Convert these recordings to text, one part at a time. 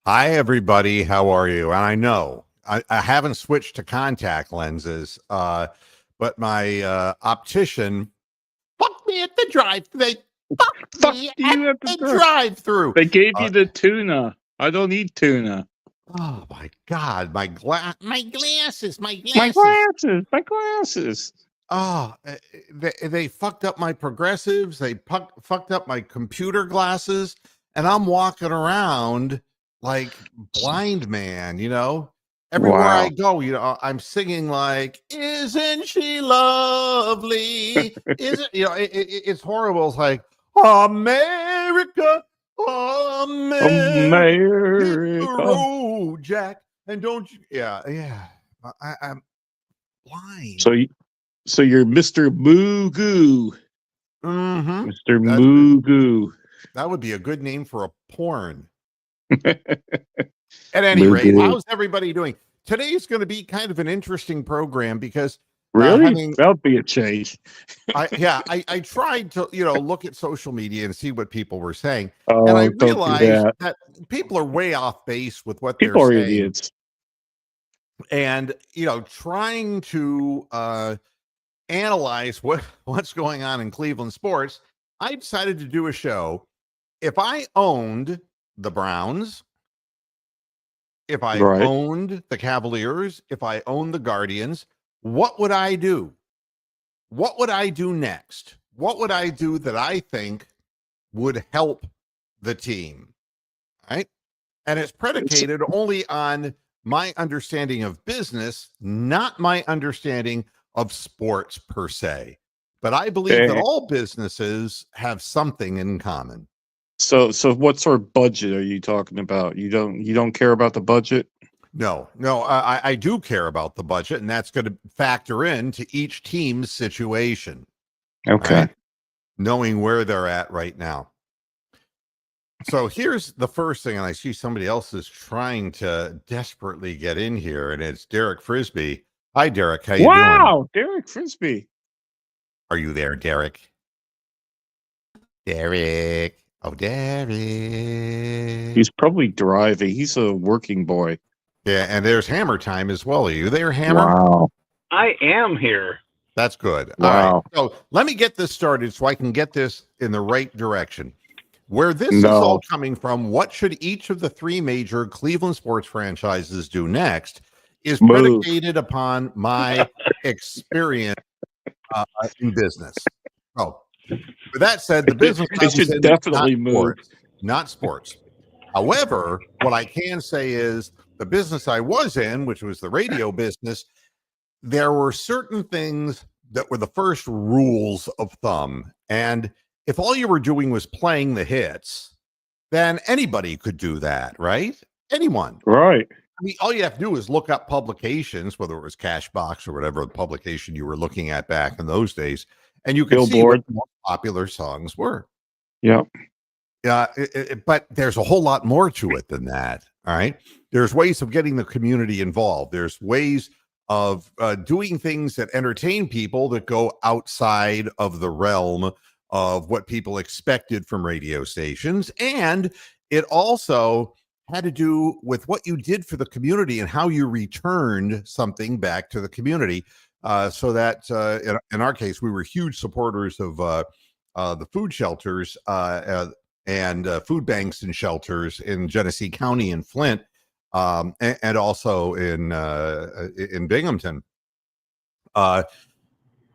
Hi, everybody. How are you? And I know I haven't switched to contact lenses, but my optician fucked me at the drive. They fucked Fuck me at you at the the drive-through. They gave Uh, you the tuna. I don't eat tuna. oh my God, my glasses, My glasses. glasses. My glasses. Oh, they fucked up my progressives. They fucked up my computer glasses, and I'm walking around like blind man. Everywhere I Wow. go, I'm singing like, "Isn't she lovely?" Isn't it's horrible. It's like America, America, hit the America. road, Jack, and don't you? Yeah. I'm blind. So, so you're Mr. Moo-Goo. Mm-hmm. Mr. Moo-Goo. That would be a good name for a porn. At any rate, Moo-Goo. how's everybody doing? Today's going to be kind of an interesting program because Really? That'll be a change. I tried to look at social media and see what people were saying, Oh, and I don't do realized that. that people are way off base with what People they're are saying, idiots. and trying to analyze what's going on in Cleveland sports. I decided to do a show. If I owned the Browns, if I owned the Cavaliers, if I owned the Guardians, what would I do? What would I do next? What would I do that I think would help the team? Right? And it's predicated only on my understanding of business, not my understanding of sports per se. But I believe that all businesses have something in common. So what sort of budget are you talking about? You don't care about the budget? No, I do care about the budget, and that's going to factor into each team's situation. Okay. Right? Knowing where they're at right now. So here's the first thing, and I see somebody else is trying to desperately get in here, and it's Derek Frisbee. Hi, Derek. How you doing? Wow, Derek Frisbee. Are you there, Derek? Derek. Oh, Derek. He's probably driving. He's a working boy. Yeah, and there's Hammer Time as well. Are you there, Hammer? Wow. I am here. That's good. Wow. All right. So let me get this started so I can get this in the right direction. Where this is all coming from, what should each of the three major Cleveland sports franchises do next is predicated upon my experience in business. Oh, with that said, the business it should definitely move. Not sports. However, what I can say is the business I was in, which was the radio business, there were certain things that were the first rules of thumb. And if all you were doing was playing the hits, then anybody could do that, right? Anyone. Right. I mean, all you have to do is look up publications, whether it was Cashbox or whatever the publication you were looking at back in those days, and you could see what the most popular songs were. Yeah. But there's a whole lot more to it than that. All right. There's ways of getting the community involved. There's ways of doing things that entertain people that go outside of the realm of what people expected from radio stations. And it also had to do with what you did for the community and how you returned something back to the community. So that in our case, we were huge supporters of the food shelters and food banks and shelters in Genesee County and Flint, and also in Binghamton.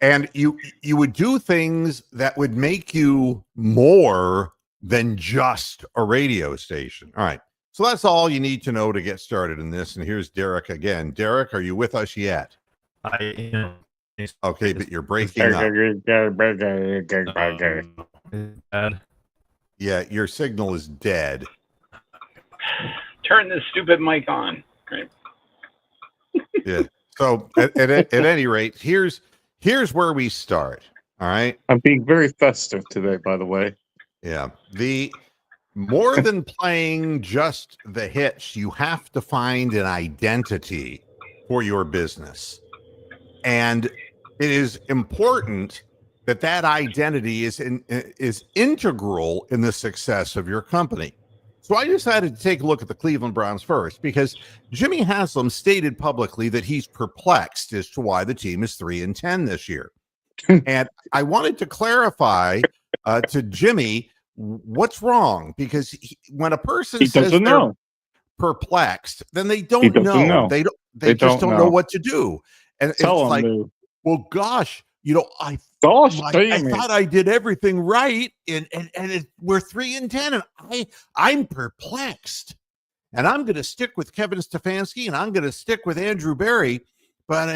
And you would do things that would make you more than just a radio station. All right. So that's all you need to know to get started in this. And here's Derek again. Derek, are you with us yet? I am. Okay, but you're breaking up. Yeah, your signal is dead. Turn this stupid mic on. Great. Yeah. So at any rate, here's where we start. All right. I'm being very festive today, by the way. Yeah. The more than playing just the hits, you have to find an identity for your business. And it is important that identity is integral in the success of your company. So I decided to take a look at the Cleveland Browns first because Jimmy Haslam stated publicly that he's perplexed as to why the team is 3-10 this year. And I wanted to clarify to Jimmy what's wrong, because when a person He says doesn't they're know. perplexed, then they He don't doesn't know. know. They just don't know what to do. And Tell it's him, like, dude. well, gosh, I Gosh I damn it. thought I did everything right, and we're 3-10, and I'm perplexed. And I'm going to stick with Kevin Stefanski, and I'm going to stick with Andrew Berry. But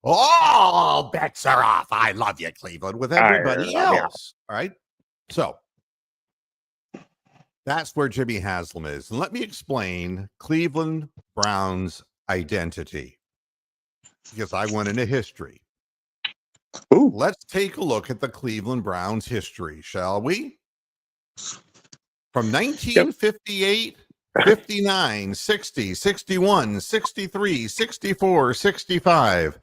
all bets are off. I love you, Cleveland, with everybody else. All right. So that's where Jimmy Haslam is. And let me explain Cleveland Browns' identity, because I went into history. Ooh. Let's take a look at the Cleveland Browns history, shall we? From 1958, 59, 60, 61, 63, 64, 65.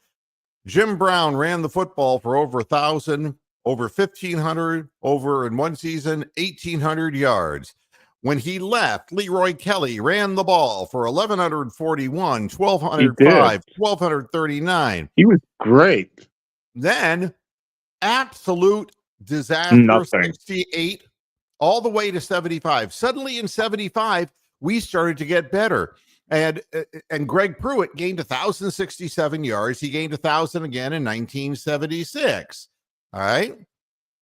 Jim Brown ran the football for over 1,000, over 1,500, over in one season, 1,800 yards. When he left, Leroy Kelly ran the ball for 1,141, 1,205, 1,239. He was great. Then absolute disaster, Nothing. 68 all the way to 75. Suddenly in 75, we started to get better. And Greg Pruitt gained 1,067 yards. He gained 1,000 again in 1976. All right.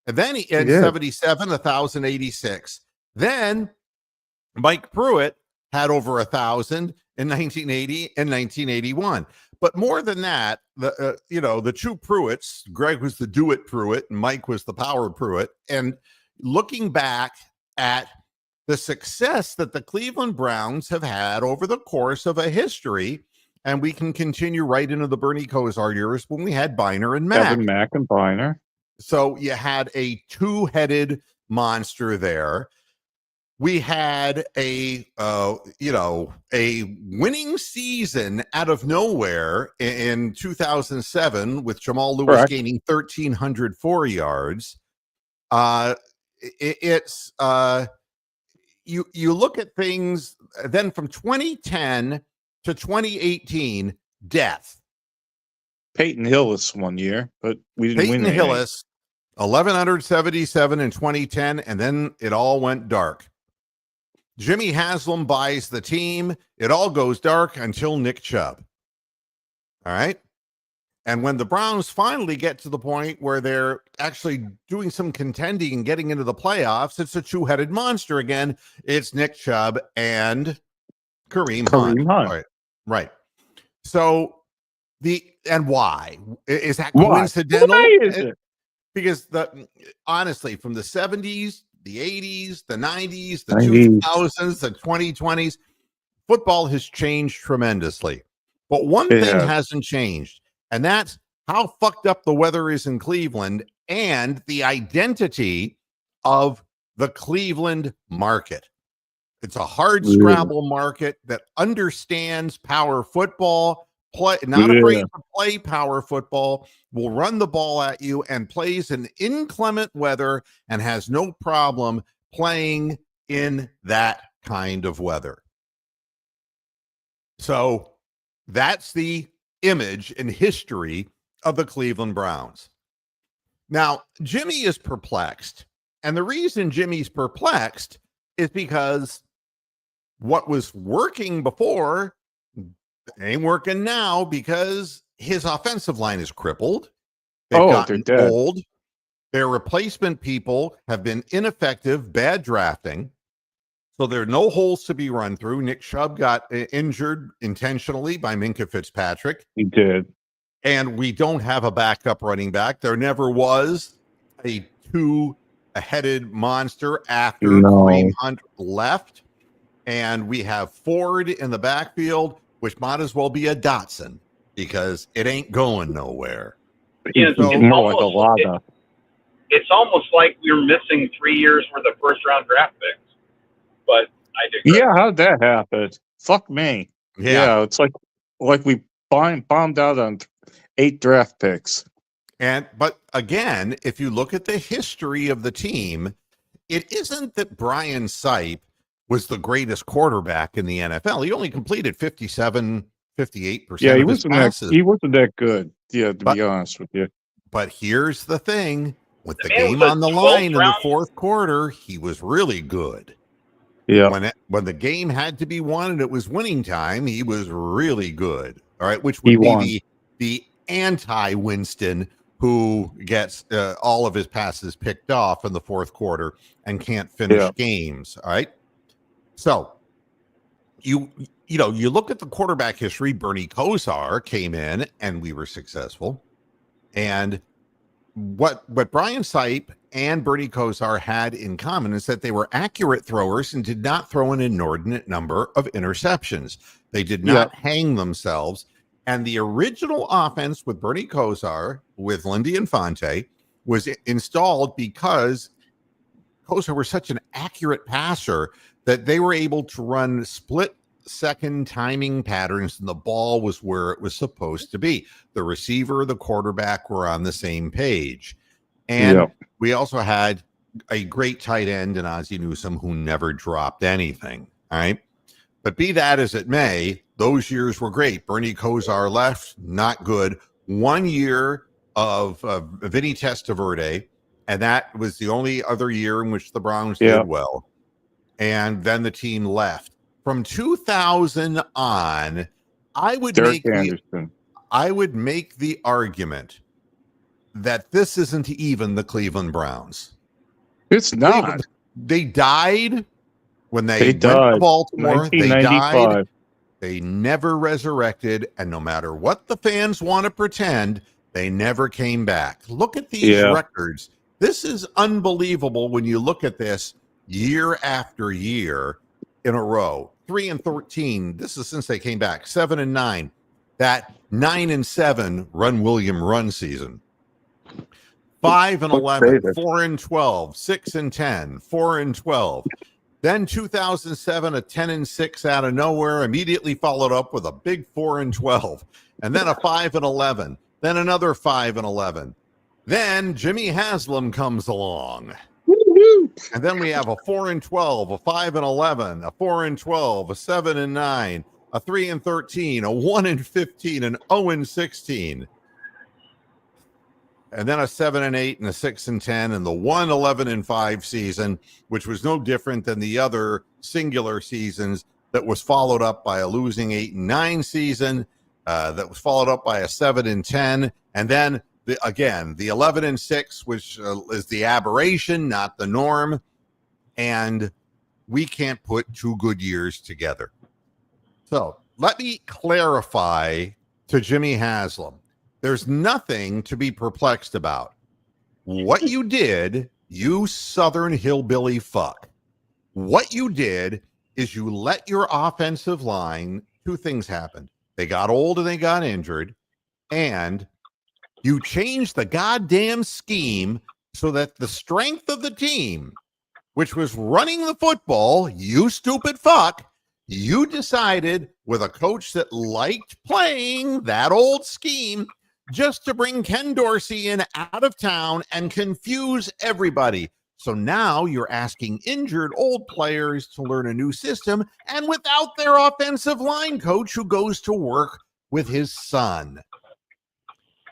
And then in 77, 1,086. Then Mike Pruitt had over 1,000 in 1980 and 1981. But more than that, the two Pruitts, Greg was the do-it Pruitt and Mike was the power Pruitt. And looking back at the success that the Cleveland Browns have had over the course of a history, and we can continue right into the Bernie Kosar years when we had Biner and Mack. Kevin Mack and Biner. So you had a two-headed monster there. We had a winning season out of nowhere in 2007 with Jamal Lewis Correct. gaining 1,304 yards. You look at things then from 2010 to 2018, death. Peyton Hillis one year, but we didn't win. Peyton Hillis, 1,177 in 2010, and then it all went dark. Jimmy Haslam buys the team. It all goes dark until Nick Chubb. All right. And when the Browns finally get to the point where they're actually doing some contending and getting into the playoffs, it's a two-headed monster again. It's Nick Chubb and Kareem Hunt. Right. So why? Is that coincidental? Why is it? Because honestly, from the 70s, the 80s, the 90s, the 2000s, the 2020s, football has changed tremendously. But one thing hasn't changed, and that's how fucked up the weather is in Cleveland and the identity of the Cleveland market. It's a hard scrabble market that understands power football, not afraid to play power football, will run the ball at you, and plays in inclement weather and has no problem playing in that kind of weather. So that's the image and history of the Cleveland Browns. Now, Jimmy is perplexed. And the reason Jimmy's perplexed is because what was working before ain't working now, because his offensive line is crippled. They've gotten old. Their replacement people have been ineffective, bad drafting. So there are no holes to be run through. Nick Chubb got injured intentionally by Minkah Fitzpatrick. He did. And we don't have a backup running back. There never was a two-headed monster after Kareem Hunt left. And we have Ford in the backfield, which might as well be a Datsun because it ain't going nowhere. Yeah, so, it's more like a Lada. It's almost like we're missing 3 years worth of first-round draft picks. But I digress. Yeah, how'd that happen? Fuck me. Yeah, it's like we bombed out on 8 draft picks. But again, if you look at the history of the team, it isn't that Brian Sipe was the greatest quarterback in the NFL. He only completed 58% Yeah, of his passes. he wasn't that good. Yeah, to be honest with you. But here's the thing. With the man was game a on the 12th line in the round. fourth quarter, he was really good. Yeah. When the game had to be won and it was winning time, he was really good. All right, which would He be won. the anti-Winston, who gets all of his passes picked off in the fourth quarter and can't finish games. All right. So you look at the quarterback history. Bernie Kosar came in and we were successful. And what Brian Sipe and Bernie Kosar had in common is that they were accurate throwers and did not throw an inordinate number of interceptions. They did not hang themselves. And the original offense with Bernie Kosar, with Lindy Infante, was installed because Kosar was such an accurate passer that they were able to run split-second timing patterns, and the ball was where it was supposed to be. The receiver, the quarterback were on the same page. And we also had a great tight end in Ozzie Newsome who never dropped anything. All right. But be that as it may, those years were great. Bernie Kosar left, not good. 1 year of Vinny Testaverde, and that was the only other year in which the Browns did well. And then the team left. From 2000 on, I would make the argument that this isn't even the Cleveland Browns. It's not. They died when they went to Baltimore. They died. They never resurrected. And no matter what the fans want to pretend, they never came back. Look at these records. This is unbelievable when you look at this year after year in a row. 3-13. This is since they came back. 7-9. That 9-7 Run William run season. 5-11, 4-12, 6-10, 4-12. Then 2007, a 10-6 out of nowhere, immediately followed up with a big 4-12, and then a 5-11, then another 5-11. Then Jimmy Haslam comes along. And then we have a 4-12, a 5-11, a 4-12, a 7-9, a 3-13, a 1-15, an 0-16. And then a 7-8 and a 6-10 and the 1-11-5 season, which was no different than the other singular seasons that was followed up by a losing 8-9 season, that was followed up by a 7-10. And then the 11-6, which is the aberration, not the norm. And we can't put 2 good years together. So let me clarify to Jimmy Haslam. There's nothing to be perplexed about. What you did, you Southern hillbilly fuck. What you did is you let your offensive line, 2 things happened. They got old and they got injured, and you changed the goddamn scheme so that the strength of the team, which was running the football, you stupid fuck, you decided with a coach that liked playing that old scheme just to bring Ken Dorsey in out of town and confuse everybody. So now you're asking injured old players to learn a new system, and without their offensive line coach who goes to work with his son.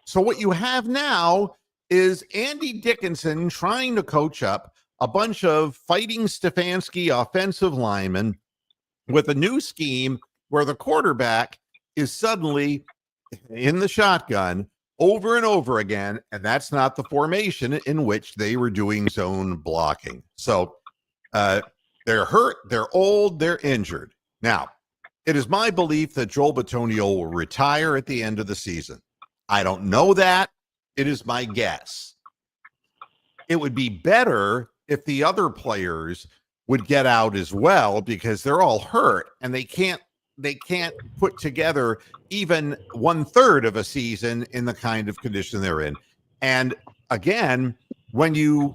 So what you have now is Andy Dickinson trying to coach up a bunch of fighting Stefanski offensive linemen with a new scheme where the quarterback is suddenly in the shotgun over and over again, and that's not the formation in which they were doing zone blocking. So they're hurt, they're old, they're injured. Now, it is my belief that Joel Bitonio will retire at the end of the season. I don't know that. It is my guess. It would be better if the other players would get out as well, because they're all hurt and they can't put together even 1/3 of a season in the kind of condition they're in. And again, when you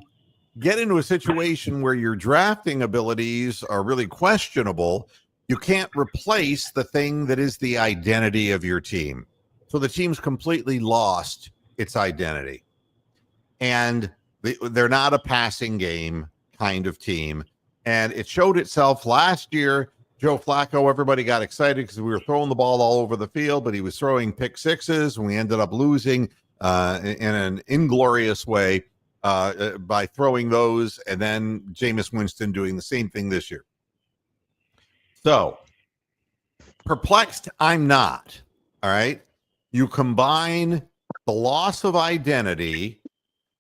get into a situation where your drafting abilities are really questionable, you can't replace the thing that is the identity of your team. So the team's completely lost its identity. And they're not a passing game kind of team. And it showed itself last year. Joe Flacco, everybody got excited because we were throwing the ball all over the field, but he was throwing pick sixes, and we ended up losing in an inglorious way by throwing those, and then Jameis Winston doing the same thing this year. So, perplexed, I'm not. All right? You combine the loss of identity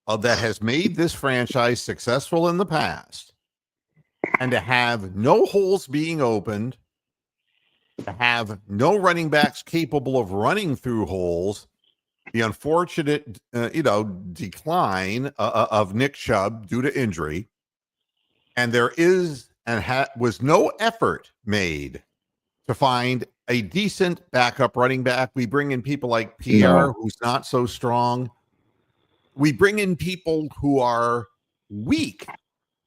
that has made this franchise successful in the past, and to have no holes being opened, to have no running backs capable of running through holes, the unfortunate, decline of Nick Chubb due to injury, and there is and was no effort made to find a decent backup running back. We bring in people like Pierre, who's not so strong. We bring in people who are weak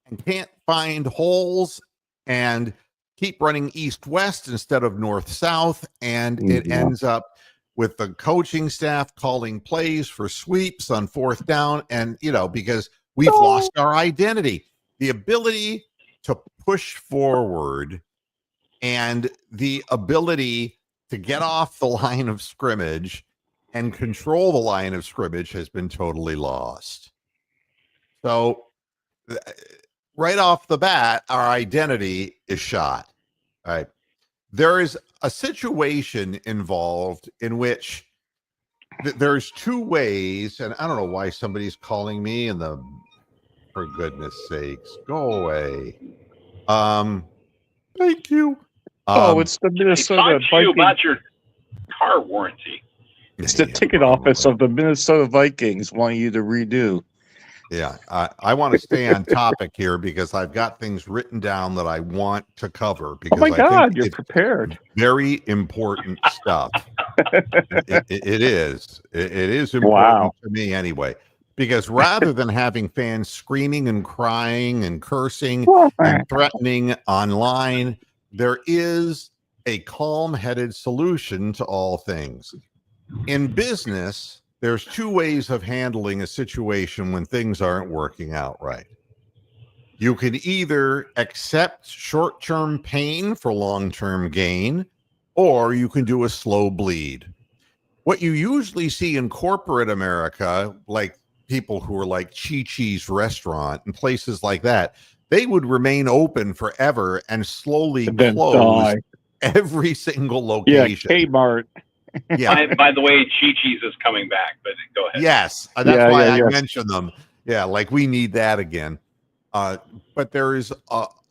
and can't find holes and keep running east-west instead of north-south, and it ends up with the coaching staff calling plays for sweeps on fourth down, and because we've lost our identity, the ability to push forward and the ability to get off the line of scrimmage and control the line of scrimmage has been totally lost. So right off the bat, our identity is shot. All right. There is a situation involved in which there's two ways, and I don't know why somebody's calling me for goodness sakes, go away. Thank you. It's the Minnesota Vikings. About your car warranty. It's the ticket office of the Minnesota Vikings wanting you to redo. Yeah, I want to stay on topic here because I've got things written down that I want to cover. Because oh my God, you're prepared. Very important stuff. It is. It is important to me anyway. Because rather than having fans screaming and crying and cursing and threatening online, there is a calm-headed solution to all things. In business, there's two ways of handling a situation when things aren't working out right. You can either accept short-term pain for long-term gain, or you can do a slow bleed. What you usually see in corporate America, like people who are like Chi-Chi's restaurant and places like that, they would remain open forever and slowly close every single location. Yeah, Kmart. Yeah. By the way, Chi-Chi's is coming back, but go ahead. Yes, that's why I mentioned them. Yeah, like we need that again. But there is,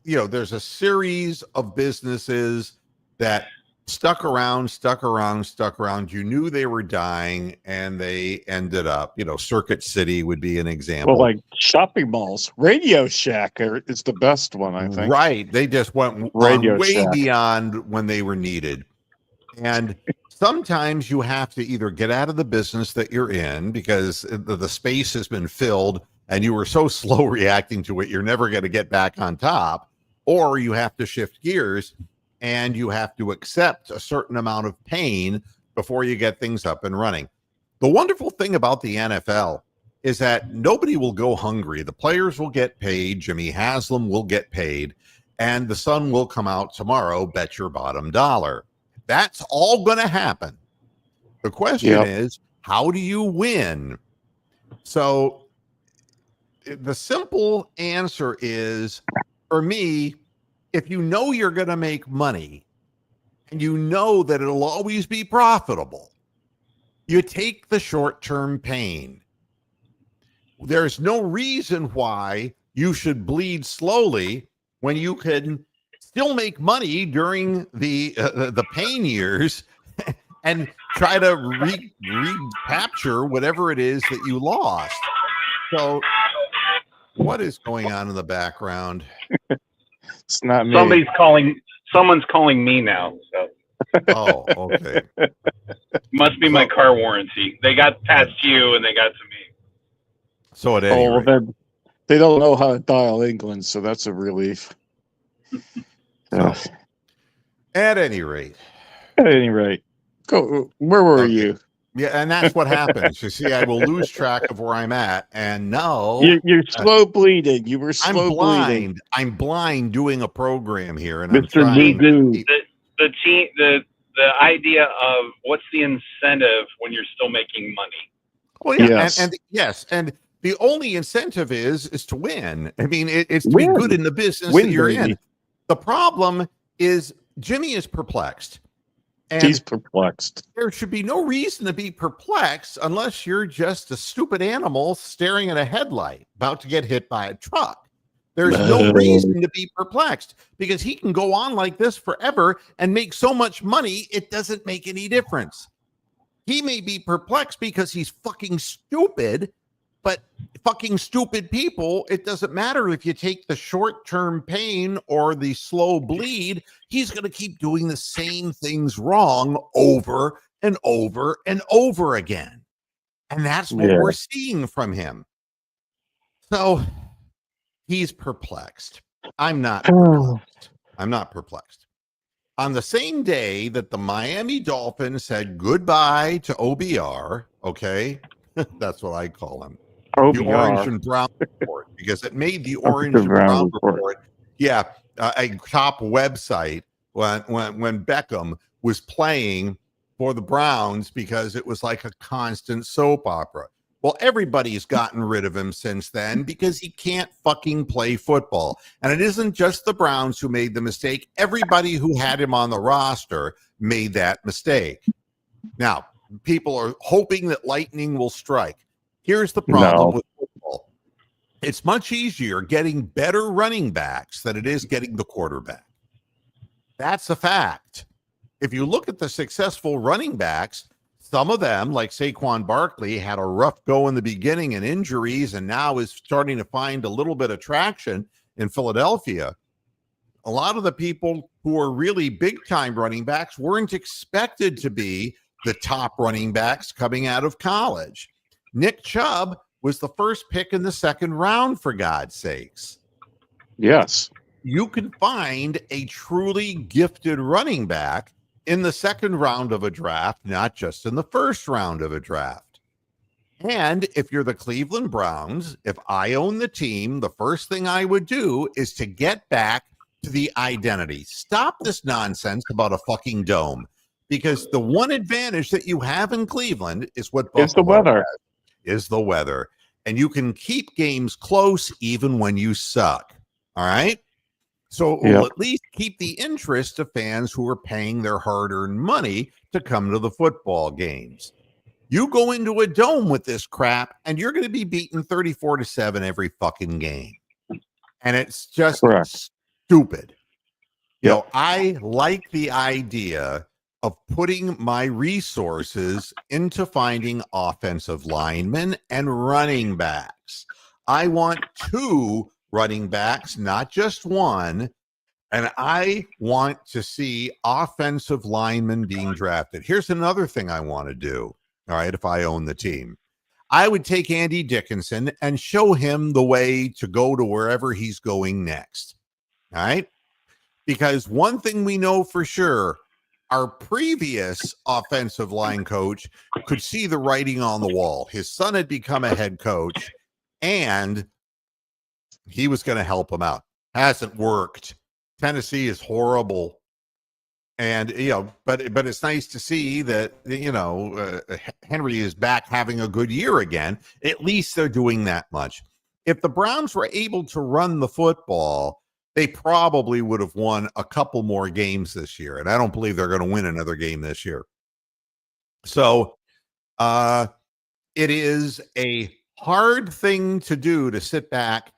there's a series of businesses that stuck around. You knew they were dying, and they ended up. Circuit City would be an example. Well, like shopping malls, Radio Shack is the best one, I think. Right, they just went way beyond when they were needed, and sometimes you have to either get out of the business that you're in because the space has been filled and you were so slow reacting to it, you're never going to get back on top, or you have to shift gears and you have to accept a certain amount of pain before you get things up and running. The wonderful thing about the NFL is that nobody will go hungry. The players will get paid. Jimmy Haslam will get paid, and the sun will come out tomorrow. Bet your bottom dollar. That's all going to happen. The question is, how do you win? So the simple answer is, for me, if you know you're going to make money and you know that it'll always be profitable, you take the short-term pain. There's no reason why you should bleed slowly when you can still make money during the pain years and try to recapture whatever it is that you lost. So what is going on in the background? It's not me. Someone's calling me now. So. Oh, okay. Must be my car warranty. They got past you and they got to me. So at any rate, they don't know how to dial England, so that's a relief. So, at any rate, go. Where were you? Yeah, and that's what happens. You see, I will lose track of where I'm at, and no, You're slow bleeding. You were I'm slow bleeding. blind. I'm blind doing a program here, and I'm Mr. trying. Voodoo. The team, the idea of what's the incentive when you're still making money? Well, yeah, Yes. and yes, and the only incentive is to win. I mean, it's to Win. be good in the business Win, that you're baby. in. The problem is Jimmy is perplexed, and He's perplexed. there should be no reason to be perplexed unless you're just a stupid animal staring at a headlight about to get hit by a truck. There's no reason to be perplexed because he can go on like this forever and make so much money, it doesn't make any difference. He may be perplexed because he's fucking stupid, but fucking stupid people, it doesn't matter if you take the short-term pain or the slow bleed, he's going to keep doing the same things wrong over and over and over again. And that's what we're seeing from him. So he's perplexed. I'm not perplexed. I'm not perplexed. On the same day that the Miami Dolphins said goodbye to OBR, okay, that's what I call him. The Orange and Brown Report, because it made the Orange and Brown Report. Yeah, a top website when Beckham was playing for the Browns because it was like a constant soap opera. Well, everybody's gotten rid of him since then because he can't fucking play football. And it isn't just the Browns who made the mistake. Everybody who had him on the roster made that mistake. Now, people are hoping that lightning will strike. Here's the problem with football. It's much easier getting better running backs than it is getting the quarterback. That's a fact. If you look at the successful running backs, some of them, like Saquon Barkley, had a rough go in the beginning and injuries and now is starting to find a little bit of traction in Philadelphia. A lot of the people who are really big-time running backs weren't expected to be the top running backs coming out of college. Nick Chubb was the first pick in the second round, for God's sakes. Yes. You can find a truly gifted running back in the second round of a draft, not just in the first round of a draft. And if you're the Cleveland Browns, if I own the team, the first thing I would do is to get back to the identity. Stop this nonsense about a fucking dome. Because the one advantage that you have in Cleveland is what It's the weather. has, is the weather. And you can keep games close even when you suck. All right? So it will at least keep the interest of fans who are paying their hard-earned money to come to the football games. You go into a dome with this crap, and you're going to be beaten 34-7 every fucking game. And it's just stupid. You know, I like the idea of putting my resources into finding offensive linemen and running backs. I want 2 running backs, not just one. And I want to see offensive linemen being drafted. Here's another thing I want to do. All right, if I own the team, I would take Andy Dickinson and show him the way to go to wherever he's going next. All right, because one thing we know for sure, our previous offensive line coach could see the writing on the wall. His son had become a head coach, and he was going to help him out. Hasn't worked. Tennessee is horrible. And, you know, but it's nice to see that, you know, Henry is back having a good year again. At least they're doing that much. If the Browns were able to run the football, they probably would have won a couple more games this year. And I don't believe they're going to win another game this year. So it is a hard thing to do to sit back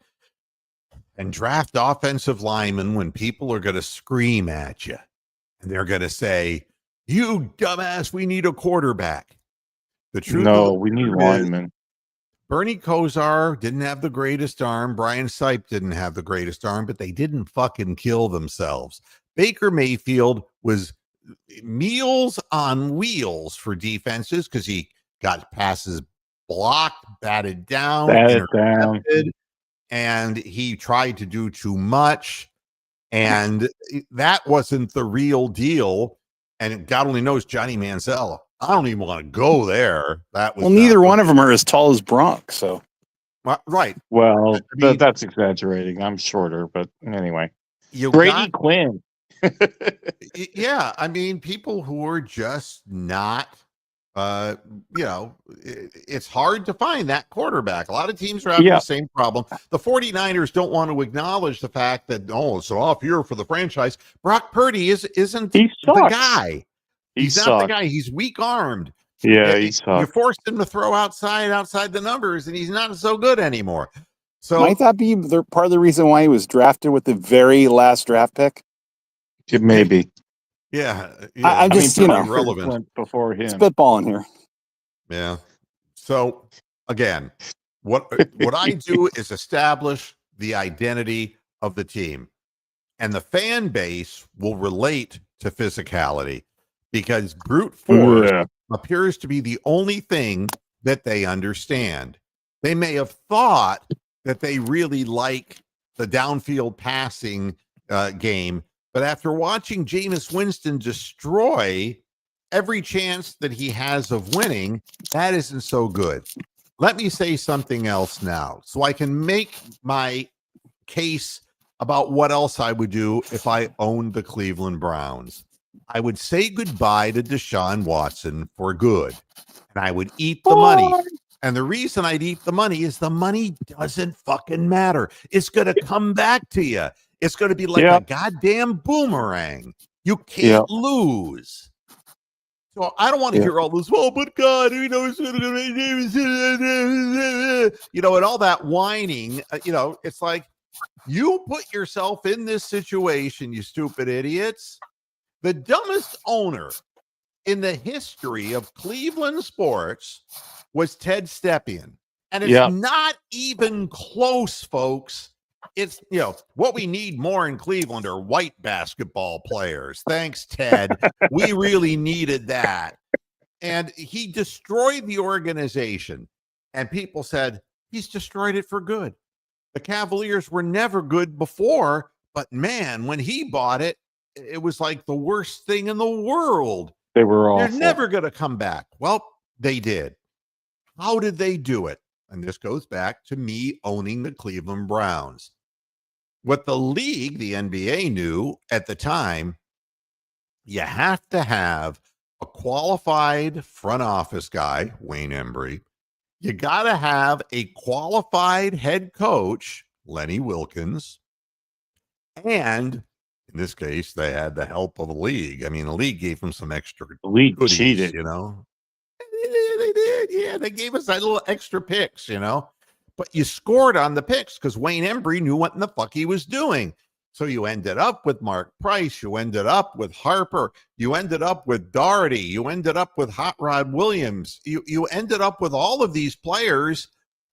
and draft offensive linemen when people are going to scream at you. And they're going to say, you dumbass, we need a quarterback. The truth we need linemen. Bernie Kosar didn't have the greatest arm. Brian Sipe didn't have the greatest arm, but they didn't fucking kill themselves. Baker Mayfield was meals on wheels for defenses because he got passes blocked, batted down, and he tried to do too much. And that wasn't the real deal. And God only knows Johnny Manziel. I don't even want to go there. That was Well, neither one of them are as tall as Bronx, so right. Well, I mean, that's exaggerating. I'm shorter, but anyway. You Brady got, Quinn. yeah. I mean, people who are just not, it's hard to find that quarterback. A lot of teams are having the same problem. The 49ers don't want to acknowledge the fact that, it's an off year for the franchise. Brock Purdy isn't the guy. He's not the guy. He's weak armed. Yeah, you forced him to throw outside the numbers, and he's not so good anymore. So might that be part of the reason why he was drafted with the very last draft pick? It may be. Yeah. I'm just, relevant before him. Spitballing here. Yeah. So again, what I do is establish the identity of the team, and the fan base will relate to physicality because brute force appears to be the only thing that they understand. They may have thought that they really like the downfield passing game, but after watching Jameis Winston destroy every chance that he has of winning, that isn't so good. Let me say something else now so I can make my case about what else I would do if I owned the Cleveland Browns. I would say goodbye to Deshaun Watson for good, and I would eat the money. And the reason I'd eat the money is the money doesn't fucking matter. It's going to come back to you. It's going to be like a goddamn boomerang. You can't lose. So I don't want to hear all this, but God, and all that whining. It's like, you put yourself in this situation, you stupid idiots. The dumbest owner in the history of Cleveland sports was Ted Stepien. And it's not even close, folks. It's, what we need more in Cleveland are white basketball players. Thanks, Ted. We really needed that. And he destroyed the organization. And people said, he's destroyed it for good. The Cavaliers were never good before, but man, when he bought it, it was like the worst thing in the world. They were awful. They're never going to come back. Well, they did. How did they do it? And this goes back to me owning the Cleveland Browns. What the league, the NBA, knew at the time, you have to have a qualified front office guy, Wayne Embry. You got to have a qualified head coach, Lenny Wilkens. And in this case, they had the help of the league. I mean, the league gave them some extra. The league goodies, cheated. They did. Yeah, they gave us that little extra picks, But you scored on the picks because Wayne Embry knew what in the fuck he was doing. So you ended up with Mark Price. You ended up with Harper. You ended up with Doherty. You ended up with Hot Rod Williams. You ended up with all of these players.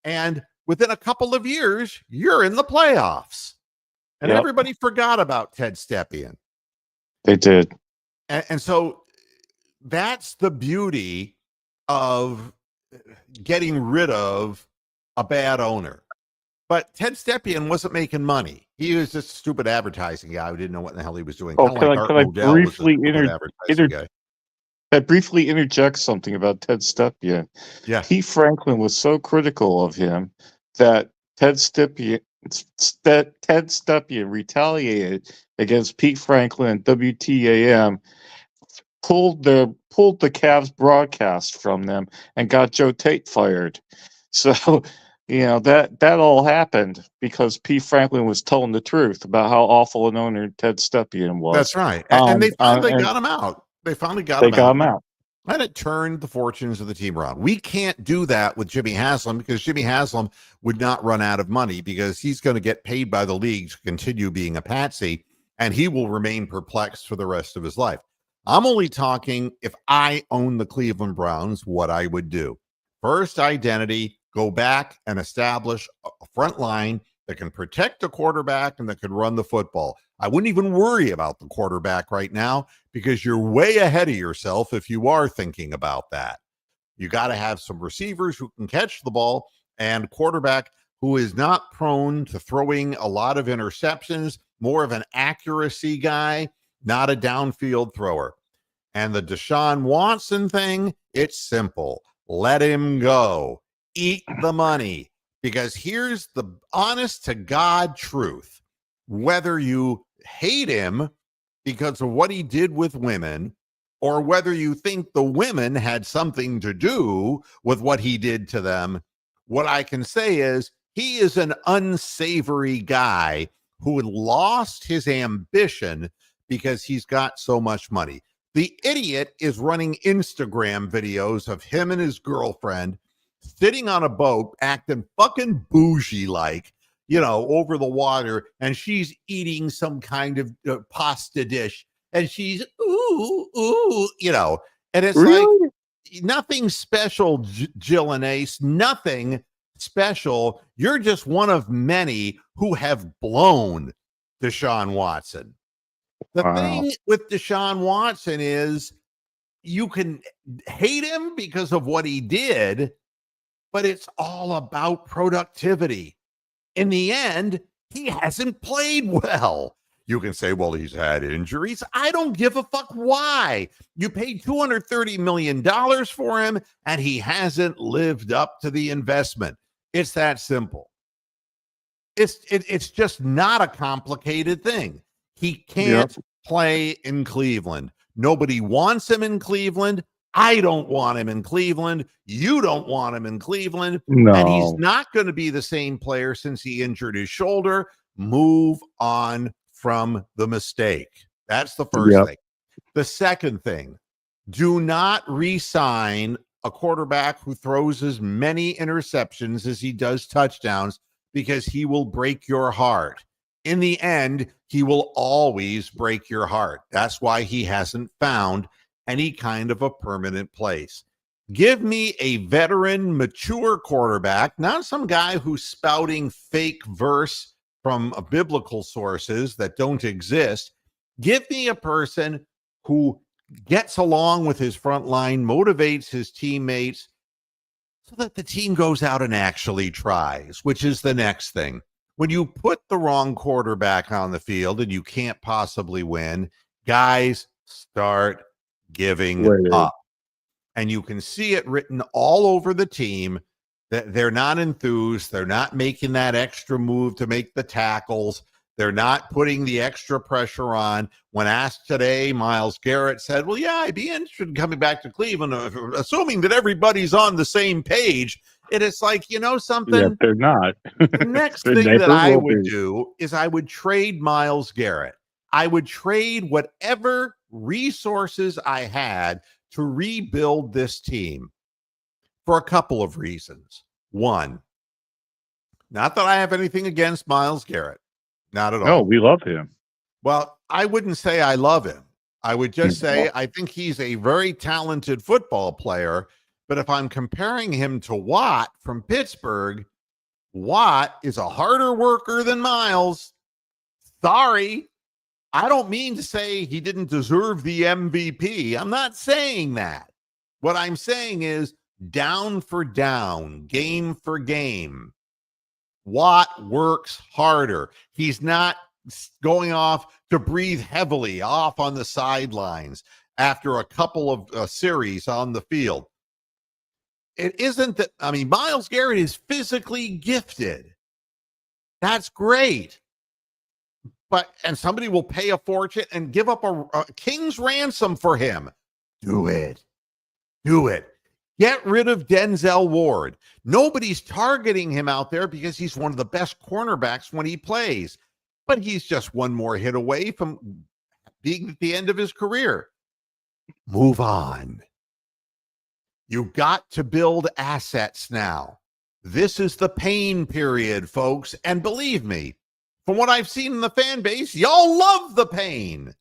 And within a couple of years, you're in the playoffs. And everybody forgot about Ted Stepien. They did. And so that's the beauty of getting rid of a bad owner. But Ted Stepien wasn't making money. He was just a stupid advertising guy who didn't know what the hell he was doing. Can I briefly interject something about Ted Stepien? Yeah. Pete Franklin was so critical of him that Ted Stepien retaliated against Pete Franklin and WTAM, pulled the Cavs broadcast from them, and got Joe Tate fired. So, that all happened because Pete Franklin was telling the truth about how awful an owner Ted Stepien was. That's right. And they finally got him out. They finally got him out. And it turned the fortunes of the team around. We can't do that with Jimmy Haslam because Jimmy Haslam would not run out of money because he's going to get paid by the league to continue being a patsy, and he will remain perplexed for the rest of his life. I'm only talking if I own the Cleveland Browns, what I would do. First, identity, go back and establish a front line that can protect the quarterback and that can run the football. I wouldn't even worry about the quarterback right now because you're way ahead of yourself if you are thinking about that. You got to have some receivers who can catch the ball and quarterback who is not prone to throwing a lot of interceptions, more of an accuracy guy, not a downfield thrower. And the Deshaun Watson thing, it's simple. Let him go. Eat the money. Because here's the honest to God truth. Whether you hate him because of what he did with women, or whether you think the women had something to do with what he did to them, what I can say is he is an unsavory guy who had lost his ambition because he's got so much money. The idiot is running Instagram videos of him and his girlfriend sitting on a boat, acting fucking bougie like, over the water, and she's eating some kind of pasta dish, and she's ooh, and it's like nothing special, Jill and Ace, nothing special. You're just one of many who have blown Deshaun Watson. The thing with Deshaun Watson is you can hate him because of what he did, but it's all about productivity. In the end, he hasn't played well. You can say, well, he's had injuries. I don't give a fuck why. You paid $230 million for him, and he hasn't lived up to the investment. It's that simple. It's just not a complicated thing. He can't play in Cleveland. Nobody wants him in Cleveland. I don't want him in Cleveland. You don't want him in Cleveland. No. And he's not going to be the same player since he injured his shoulder. Move on from the mistake. That's the first thing. The second thing, do not re-sign a quarterback who throws as many interceptions as he does touchdowns, because he will break your heart. In the end, he will always break your heart. That's why he hasn't found any kind of a permanent place. Give me a veteran, mature quarterback, not some guy who's spouting fake verse from biblical sources that don't exist. Give me a person who gets along with his front line, motivates his teammates, so that the team goes out and actually tries, which is the next thing. When you put the wrong quarterback on the field and you can't possibly win, guys start giving up. And you can see it written all over the team that they're not enthused. They're not making that extra move to make the tackles. They're not putting the extra pressure on. When asked today, Myles Garrett said, well, yeah, I'd be interested in coming back to Cleveland, assuming that everybody's on the same page. And it's like, something? Yeah, they're not. The next thing that I would do is I would trade Myles Garrett. I would trade whatever resources I had to rebuild this team for a couple of reasons. One, not that I have anything against Myles Garrett. Not at all. No, we love him. Well, I wouldn't say I love him. I would just say I think he's a very talented football player. But if I'm comparing him to Watt from Pittsburgh, Watt is a harder worker than Myles. Sorry. I don't mean to say he didn't deserve the MVP. I'm not saying that. What I'm saying is down for down, game for game, Watt works harder. He's not going off to breathe heavily off on the sidelines after a couple of series on the field. It isn't that, Myles Garrett is physically gifted. That's great. And somebody will pay a fortune and give up a king's ransom for him. Do it. Do it. Get rid of Denzel Ward. Nobody's targeting him out there because he's one of the best cornerbacks when he plays. But he's just one more hit away from being at the end of his career. Move on. You've got to build assets now. This is the pain period, folks. And believe me, from what I've seen in the fan base, y'all love the pain.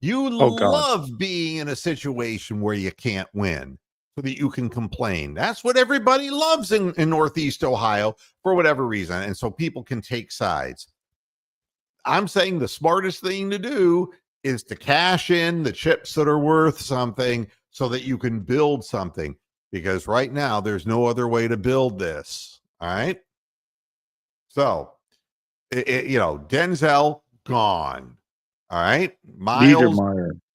You love being in a situation where you can't win so that you can complain. That's what everybody loves in Northeast Ohio for whatever reason. And so people can take sides. I'm saying the smartest thing to do is to cash in the chips that are worth something so that you can build something. Because right now, there's no other way to build this. All right? So, Denzel, gone. All right? Myles,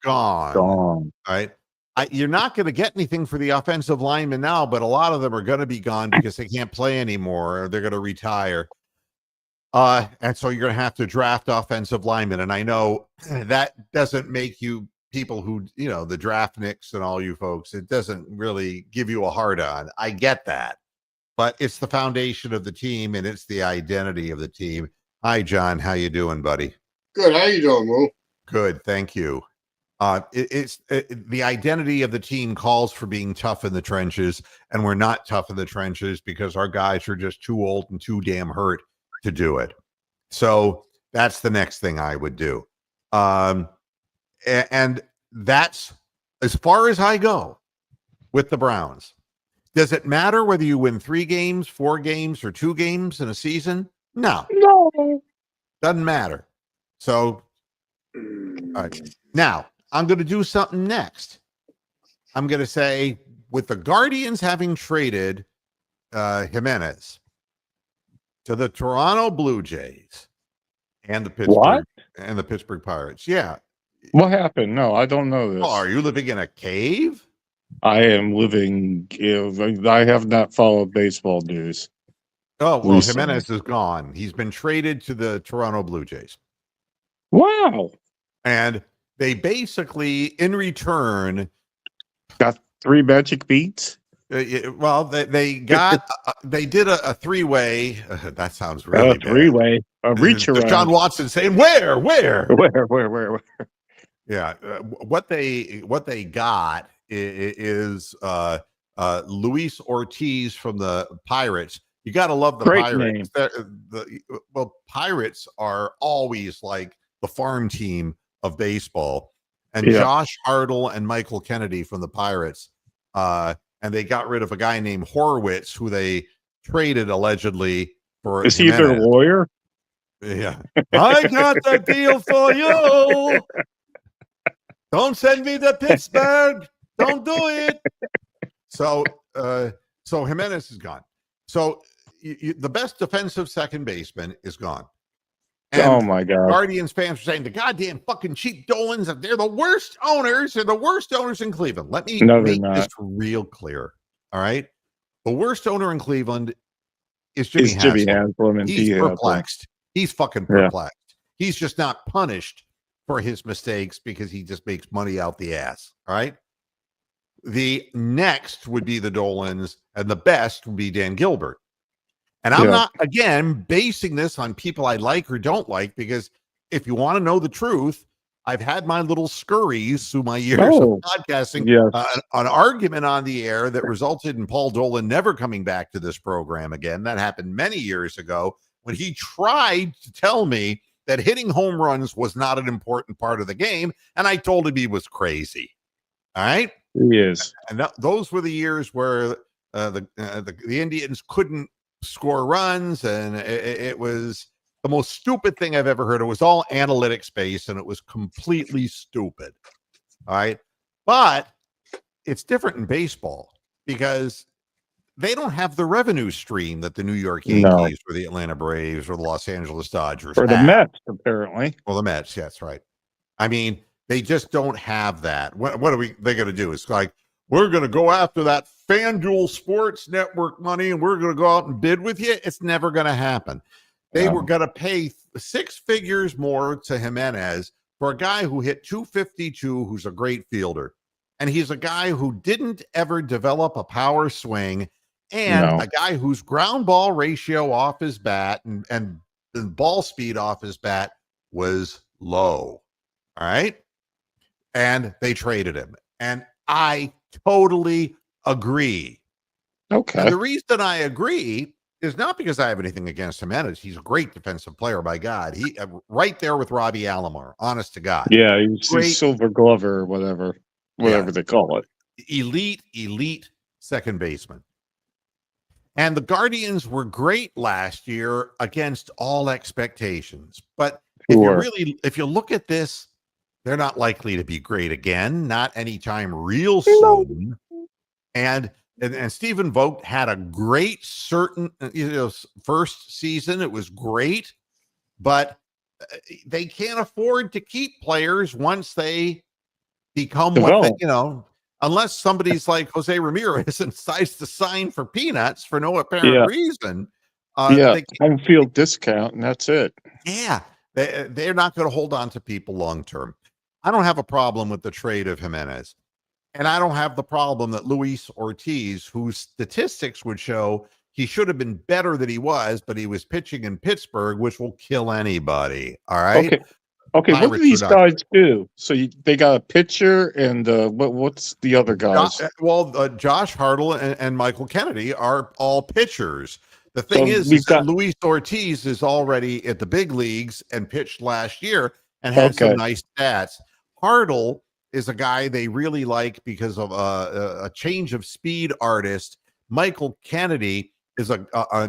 gone. Gone. Right? You're not going to get anything for the offensive linemen now, but a lot of them are going to be gone because they can't play anymore, or they're going to retire. And so you're going to have to draft offensive linemen. And I know that doesn't make you people who, the draft nicks and all you folks, it doesn't really give you a hard on. I get that. But it's the foundation of the team, and it's the identity of the team. Hi, John. How you doing, buddy? Good. How you doing, Lou? Good. Thank you. The identity of the team calls for being tough in the trenches, and we're not tough in the trenches because our guys are just too old and too damn hurt to do it. So that's the next thing I would do. And that's as far as I go with the Browns. Does it matter whether you win 3 games, 4 games, or 2 games in a season? No. Doesn't matter. So, all right. Now, I'm going to do something next. I'm going to say, with the Guardians having traded Jimenez to the Toronto Blue Jays and the Pittsburgh Pirates. Yeah. What happened? No, I don't know this. Oh, are you living in a cave? I am living. I have not followed baseball news. Oh, well, recently. Jimenez is gone. He's been traded to the Toronto Blue Jays. Wow. And they basically, in return, Got 3 magic beats. well, they got they did a 3-way. That sounds really bad. 3-way. A reach around. John Watson saying, "Where? Where? Yeah, what they got is Luis Ortiz from the Pirates. You got to love the Great Pirates. Pirates are always like the farm team of baseball. And Josh Hartle and Michael Kennedy from the Pirates. And they got rid of a guy named Horwitz, who they traded allegedly for. Is he their lawyer? Yeah. I got the deal for you. Don't send me to Pittsburgh. Don't do it. So Jimenez is gone. So the best defensive second baseman is gone. And oh my God. Guardians fans are saying the goddamn fucking cheap Dolans, they're the worst owners. They're the worst owners in Cleveland. Let me make this real clear. All right. The worst owner in Cleveland is Jimmy Haslam. And he's perplexed. He's fucking perplexed. Yeah. He's just not punished for his mistakes because he just makes money out the ass. All right. The next would be the Dolans, and the best would be Dan Gilbert. And I'm not, again, basing this on people I like or don't like, because if you want to know the truth, I've had my little scurries through my years of podcasting, an argument on the air that resulted in Paul Dolan never coming back to this program again. That happened many years ago when he tried to tell me that hitting home runs was not an important part of the game. And I told him he was crazy. All right. He is. And those were the years where the Indians couldn't score runs, and it was the most stupid thing I've ever heard. It was all analytics based, and it was completely stupid. All right. But it's different in baseball because they don't have the revenue stream that the New York Yankees or the Atlanta Braves or the Los Angeles Dodgers or the Mets, apparently. Well, the Mets, yeah, that's right. I mean, they just don't have that. What are they going to do? It's like, we're going to go after that FanDuel Sports Network money, and we're going to go out and bid with you. It's never going to happen. They were going to pay 6 figures more to Jimenez for a guy who hit 252, who's a great fielder. And he's a guy who didn't ever develop a power swing, and a guy whose ground ball ratio off his bat and ball speed off his bat was low. All right. And they traded him. And I totally agree. Okay. And the reason I agree is not because I have anything against Jimenez. He's a great defensive player, by God. He right there with Robbie Alomar, honest to God. Yeah, he's Silver Glover or whatever they call it. Elite second baseman. And the Guardians were great last year against all expectations. But if you look at this, they're not likely to be great again, not anytime real soon. And Stephen Vogt had a great first season. It was great, but they can't afford to keep players once they become what they, Develop. unless somebody's like Jose Ramirez and decides to sign for peanuts for no apparent Yeah. reason. Yeah. They, Home field discount, and that's it. yeah, they're not going to hold on to people long term. I don't have a problem with the trade of Jimenez. And I don't have the problem that Luis Ortiz, whose statistics would show he should have been better than he was, but he was pitching in Pittsburgh, which will kill anybody. All right. Okay. What do Pirates these are not guys do? So they got a pitcher, and what's the other guys? Josh Hartle and Michael Kennedy are all pitchers. The So thing is we've that got Luis Ortiz is already at the big leagues and pitched last year and had some okay. nice stats. Hartle is a guy they really like because of a change of speed artist. Michael Kennedy is a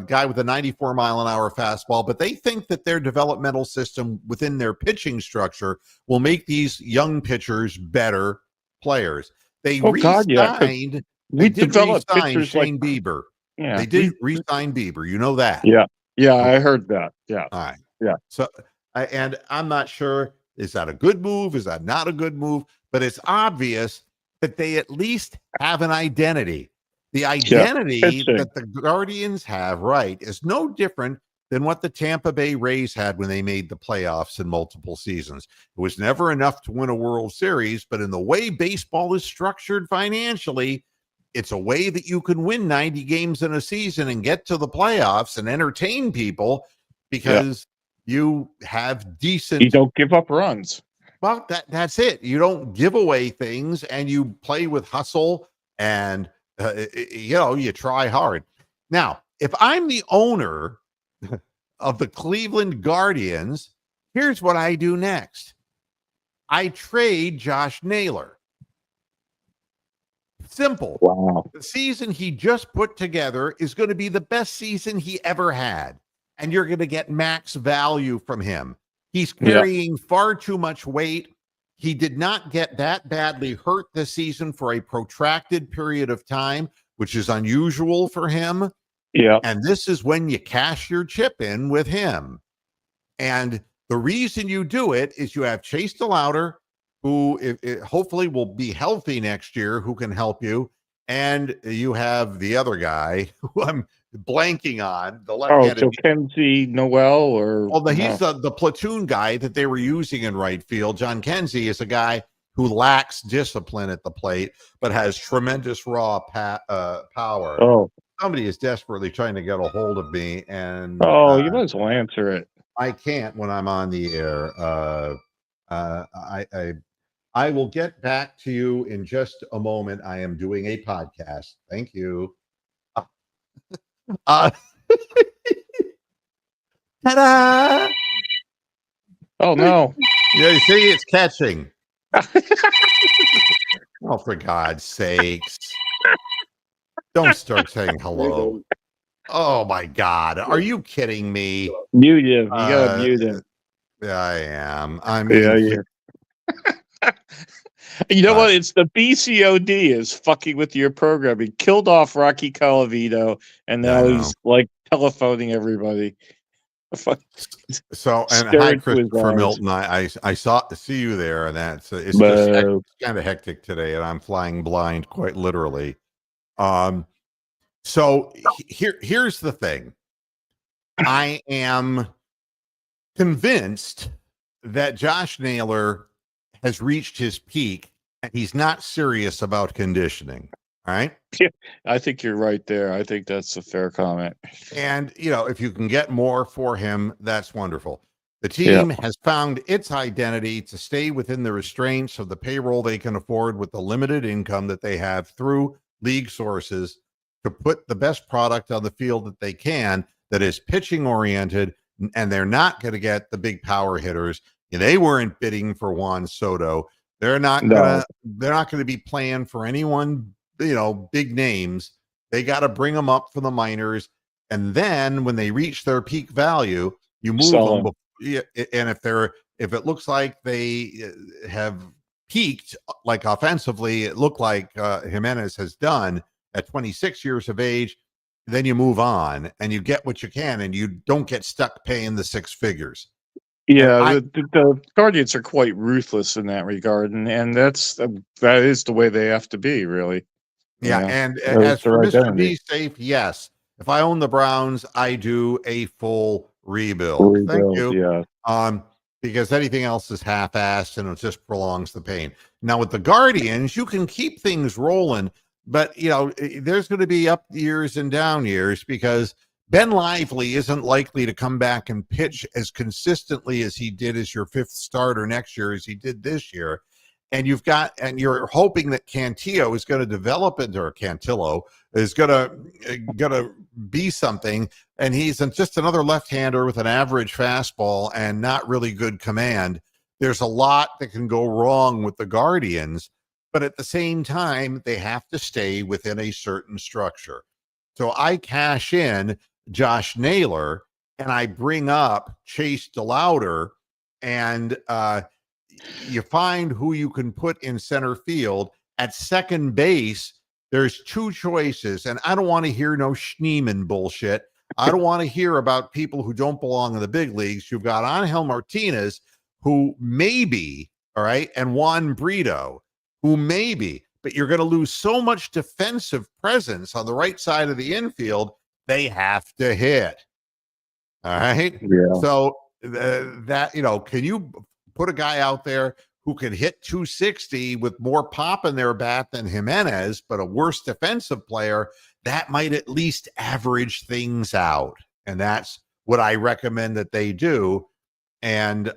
guy with a 94-mile-an-hour fastball, but they think that their developmental system within their pitching structure will make these young pitchers better players. They Oh God, yeah. 'Cause re-signed. we They did developed re-sign pitchers like Shane Bieber. yeah. They did re-sign Bieber. You know that. Yeah. Yeah, I Okay. heard that. Yeah. All right. Yeah. So, and I'm not sure, is that a good move? Is that not a good move? But it's obvious that they at least have an identity. The identity Pitching. that the Guardians have, right, is no different than what the Tampa Bay Rays had when they made the playoffs in multiple seasons. It was never enough to win a World Series, but in the way baseball is structured financially, it's a way that you can win 90 games in a season and get to the playoffs and entertain people because you have decent. You don't give up runs. Well, that's it. You don't give away things, and you play with hustle, and you try hard. Now, if I'm the owner of the Cleveland Guardians, here's what I do next. I trade Josh Naylor. Simple. Wow. The season he just put together is going to be the best season he ever had, and you're going to get max value from him. He's carrying far too much weight. He did not get that badly hurt this season for a protracted period of time, which is unusual for him. Yeah. And this is when you cash your chip in with him. And the reason you do it is you have Chase DeLauter, who hopefully will be healthy next year, who can help you. And you have the other guy who I'm blanking on, the left-handed. Kenzie Noel or He's the platoon guy that they were using in right field. John Kenzie is a guy who lacks discipline at the plate, but has tremendous raw power. Oh. Somebody is desperately trying to get a hold of me, and you might as well answer it. I can't when I'm on the air. I will get back to you in just a moment. I am doing a podcast. Thank you. Ta-da! Oh no! Yeah, you see, it's catching. Oh, for God's sakes! Don't start saying hello. Oh my God, are you kidding me? Mute him. You gotta mute him. Yeah, I am. I mean, yeah. You know what? It's the BCOD is fucking with your program. He killed off Rocky Colavito, and now he's like telephoning everybody. So, and hi, Christopher Milton. I see you there, and it's just kind of hectic today, and I'm flying blind, quite literally. So here's the thing. I am convinced that Josh Naylor has reached his peak, and he's not serious about conditioning. All right. Yeah, I think you're right there. I think that's a fair comment. And, if you can get more for him, that's wonderful. The team has found its identity to stay within the restraints of the payroll they can afford with the limited income that they have through league sources to put the best product on the field that they can that is pitching oriented, and they're not going to get the big power hitters. They weren't bidding for Juan Soto. They're not going to be playing for anyone, big names. They got to bring them up from the minors. And then when they reach their peak value, you move them. And if it looks like they have peaked, like offensively, it looked like Jimenez has done at 26 years of age, then you move on and you get what you can, and you don't get stuck paying the six figures. Yeah, I, the Guardians are quite ruthless in that regard, and that is the way they have to be, really. yeah, Yeah, and that's as their for Mr. identity. B safe, yes. If I own the Browns, I do a full rebuild. Thank Rebuild, you. yeah. Because anything else is half-assed and it just prolongs the pain. Now with the Guardians, you can keep things rolling, but there's going to be up years and down years because Ben Lively isn't likely to come back and pitch as consistently as he did as your fifth starter next year as he did this year. And you're hoping that Cantillo is going to develop into, or Cantillo is going to be something, and he's just another left-hander with an average fastball and not really good command. There's a lot that can go wrong with the Guardians, but at the same time, they have to stay within a certain structure. So I cash in Josh Naylor and I bring up Chase DeLauder, and you find who you can put in center field. At second base, there's two choices, and I don't want to hear no Schneeman bullshit. I don't want to hear about people who don't belong in the big leagues. You've got Angel Martinez, who maybe, all right, and Juan Brito, who maybe, but you're going to lose so much defensive presence on the right side of the infield, they have to hit. All right. Yeah. So can you put a guy out there who can hit 260 with more pop in their bat than Jimenez, but a worse defensive player, that might at least average things out. And that's what I recommend that they do. And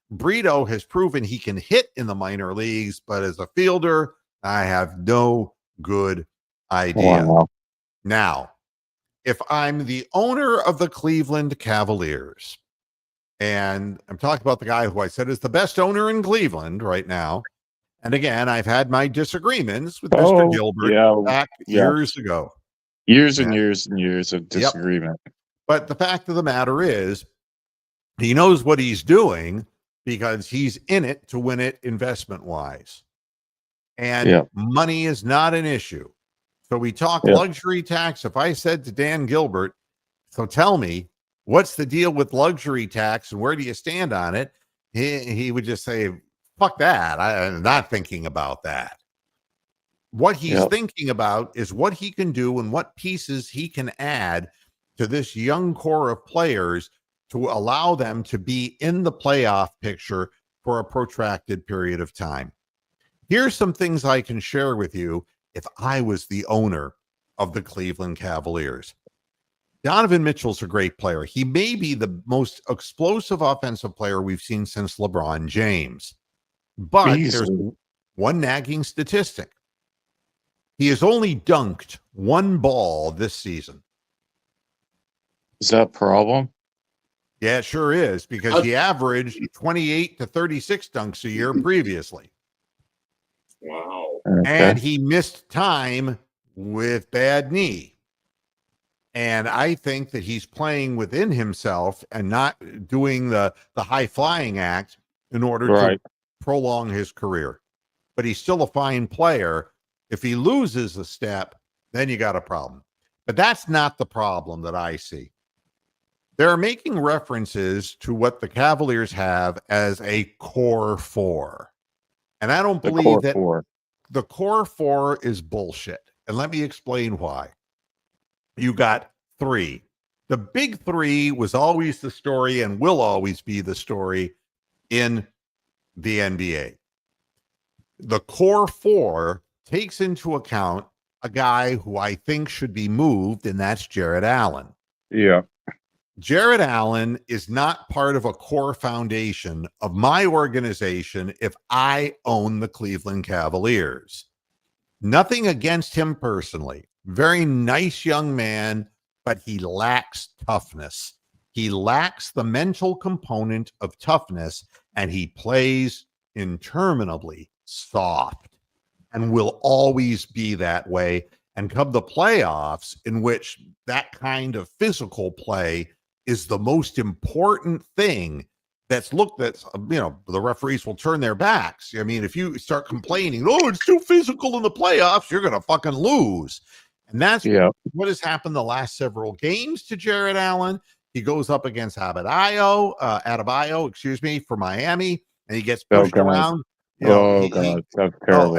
Brito has proven he can hit in the minor leagues, but as a fielder, I have no good idea. Wow. Now, if I'm the owner of the Cleveland Cavaliers, and I'm talking about the guy who I said is the best owner in Cleveland right now. And again, I've had my disagreements with Mr. Gilbert back years ago. Years and years and years of disagreement. Yep. But the fact of the matter is, he knows what he's doing because he's in it to win it investment-wise. And money is not an issue. So we talk luxury tax. If I said to Dan Gilbert, so tell me, what's the deal with luxury tax and where do you stand on it? He would just say, fuck that. I'm not thinking about that. What he's thinking about is what he can do and what pieces he can add to this young core of players to allow them to be in the playoff picture for a protracted period of time. Here's some things I can share with you if I was the owner of the Cleveland Cavaliers. Donovan Mitchell's a great player. He may be the most explosive offensive player we've seen since LeBron James. But there's one nagging statistic. He has only dunked one ball this season. Is that a problem? Yeah, it sure is, because he averaged 28 to 36 dunks a year previously. Wow. Okay. And he missed time with bad knee. And I think that he's playing within himself and not doing the high flying act in order to prolong his career. But he's still a fine player. If he loses a step, then you got a problem. But that's not the problem that I see. They're making references to what the Cavaliers have as a core four. And I don't believe that the core four is bullshit. And let me explain why. You got three. The big three was always the story and will always be the story in the NBA. The core four takes into account a guy who I think should be moved, and that's Jarrett Allen. Yeah. Jarrett Allen is not part of a core foundation of my organization if I own the Cleveland Cavaliers. Nothing against him personally. Very nice young man, but he lacks toughness. He lacks the mental component of toughness, and he plays interminably soft and will always be that way. And come the playoffs, in which that kind of physical play is the most important thing that's looked at, the referees will turn their backs. I mean, if you start complaining, oh, it's too physical in the playoffs, you're going to fucking lose. And that's what has happened the last several games to Jarrett Allen. He goes up against Adebayo, excuse me, for Miami, and he gets Oh, pushed God. around. God, that's terrible.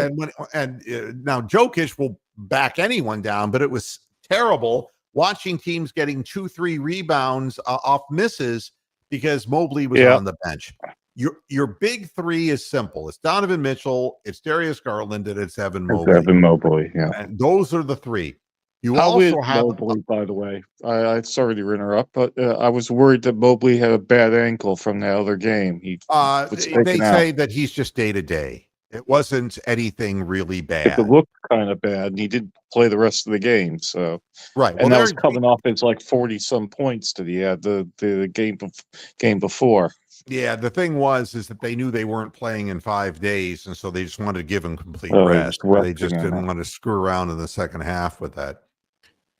Now Jokic will back anyone down, but it was terrible watching teams getting 2-3 rebounds off misses because Mobley was on the bench. Your big three is simple. It's Donovan Mitchell, it's Darius Garland, and it's Evan Mobley. Evan Mobley, yeah. And those are the three. You How is also have Mobley, by the way? I'm sorry to interrupt, but I was worried that Mobley had a bad ankle from the other game. He was they taken out. say that he's just day to day. It wasn't anything really bad. It looked kind of bad, and he did play the rest of the game. So right, and that was coming off as like 40-some points that he had the game before. Yeah, the thing is that they knew they weren't playing in 5 days, and so they just wanted to give him complete rest. They just didn't want to screw around in the second half with that.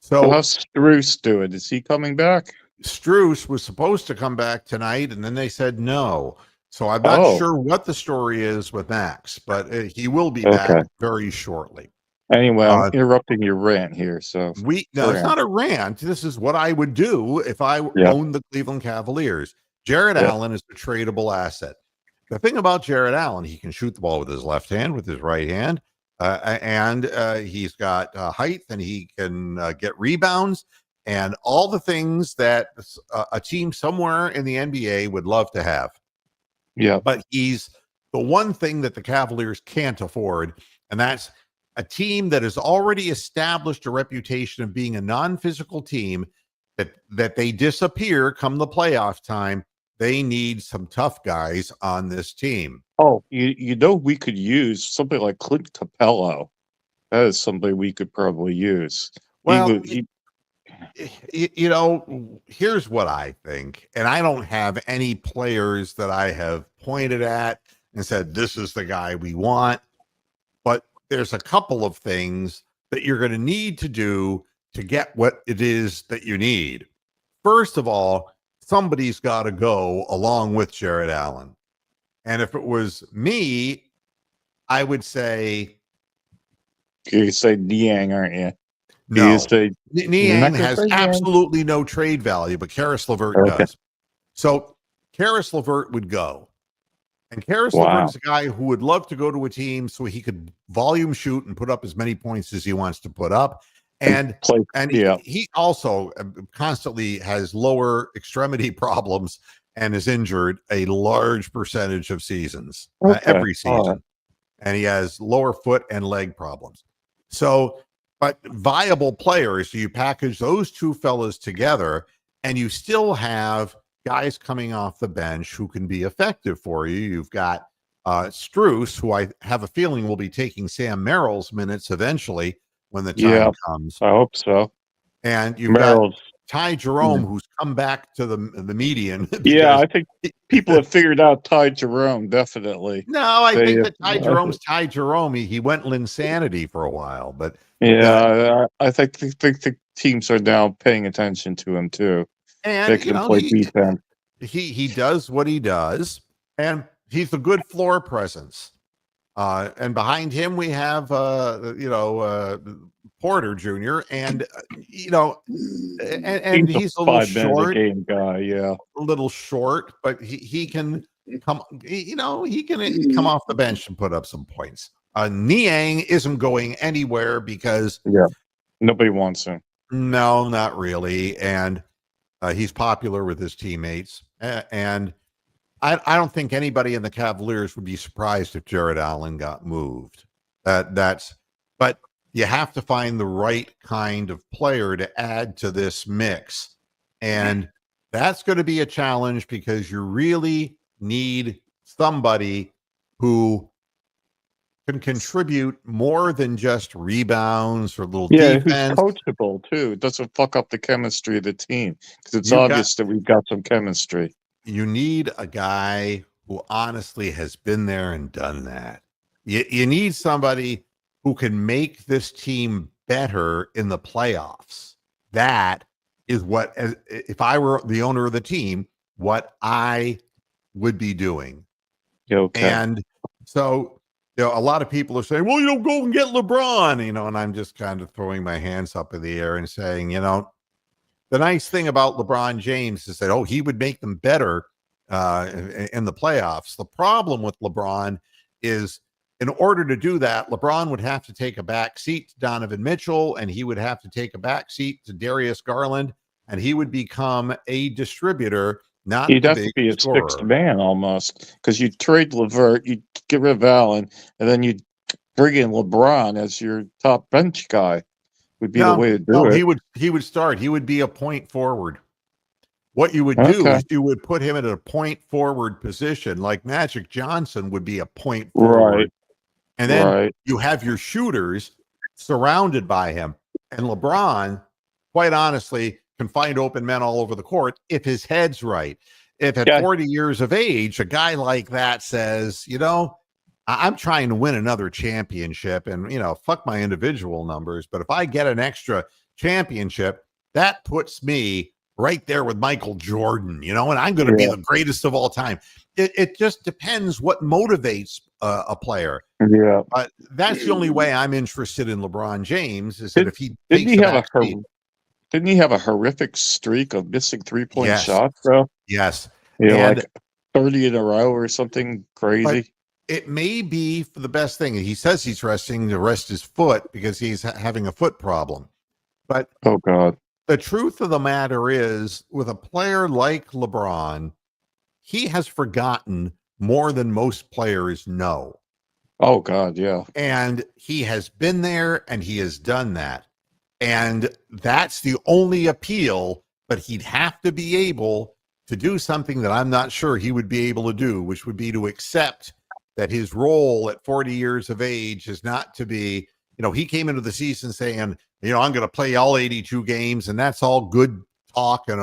So how's Strus doing? Is he coming back? Strus was supposed to come back tonight, and then they said no. So I'm not sure what the story is with Max, but he will be back very shortly. Anyway, I'm interrupting your rant here. So it's not a rant. This is what I would do if I owned the Cleveland Cavaliers. Jared Allen is a tradable asset. The thing about Jared Allen, he can shoot the ball with his left hand, with his right hand, and he's got height, and he can get rebounds, and all the things that a team somewhere in the NBA would love to have. Yeah. But he's the one thing that the Cavaliers can't afford, and that's a team that has already established a reputation of being a non-physical team that they disappear come the playoff time. They need some tough guys on this team. Oh, you know, we could use something like Clint Capello. That is somebody we could probably use. Well, here's what I think, and I don't have any players that I have pointed at and said, this is the guy we want, but there's a couple of things that you're going to need to do to get what it is that you need. First of all, somebody's got to go along with Jared Allen. And if it was me, I would say... You say Niang, aren't you? No. Niang has absolutely no trade value, but Karis LeVert does. So Karis LeVert would go. And Karis LeVert is a guy who would love to go to a team so he could volume shoot and put up as many points as he wants to put up. And he also constantly has lower extremity problems and is injured a large percentage of seasons, every season. And he has lower foot and leg problems. So, but viable players, you package those two fellas together, and you still have guys coming off the bench who can be effective for you. You've got Strus, who I have a feeling will be taking Sam Merrill's minutes eventually when the time comes. I hope so. And you've got Ty Jerome, who's come back to the median. Yeah, I think people have figured out Ty Jerome, definitely. No, I think that Ty Jerome's Ty Jerome. He went Linsanity for a while, but I think the teams are now paying attention to him too. And they can play defense. He does what he does, and he's a good floor presence. And behind him we have Porter Jr. and and he's a little short game guy, a little short, but he can come. He can come off the bench and put up some points. Niang isn't going anywhere because nobody wants him. No, not really, and he's popular with his teammates, and I don't think anybody in the Cavaliers would be surprised if Jared Allen got moved. But you have to find the right kind of player to add to this mix. And that's going to be a challenge because you really need somebody who can contribute more than just rebounds or little defense. Who's coachable too. It doesn't fuck up the chemistry of the team because it's obvious that we've got some chemistry. You need a guy who honestly has been there and done that. You need somebody who can make this team better in the playoffs. That is what, if I were the owner of the team, what I would be doing. Okay. And so, a lot of people are saying, well, go and get LeBron, and I'm just kind of throwing my hands up in the air and saying, the nice thing about LeBron James is that, he would make them better in the playoffs. The problem with LeBron is, in order to do that, LeBron would have to take a back seat to Donovan Mitchell, and he would have to take a back seat to Darius Garland, and he would become a distributor, not He'd the have to big be a scorer. sixth man almost, because you trade LeVert, you get rid of Allen, and then you bring in LeBron as your top bench guy. Would be the way to do it. He would start. He would be a point forward. What you would do is you would put him at a point forward position, like Magic Johnson would be a point forward. Right. And then you have your shooters surrounded by him. And LeBron, quite honestly, can find open men all over the court if his head's right. If at 40 years of age, a guy like that says, I'm trying to win another championship, and, fuck my individual numbers, but if I get an extra championship, that puts me right there with Michael Jordan, and I'm going to be the greatest of all time. It just depends what motivates a player. Yeah. That's the only way I'm interested in LeBron James, is that if he didn't he have a horrific streak of missing 3-point shots, bro? Yes. Like 30 in a row or something crazy. It may be for the best thing. He says he's resting to rest his foot because he's having a foot problem. But oh God, the truth of the matter is, with a player like LeBron, he has forgotten more than most players know. Oh God, yeah. And he has been there and he has done that. And that's the only appeal, but he'd have to be able to do something that I'm not sure he would be able to do, which would be to accept that his role at 40 years of age is not to be, he came into the season saying, I'm going to play all 82 games, and that's all good talk. And,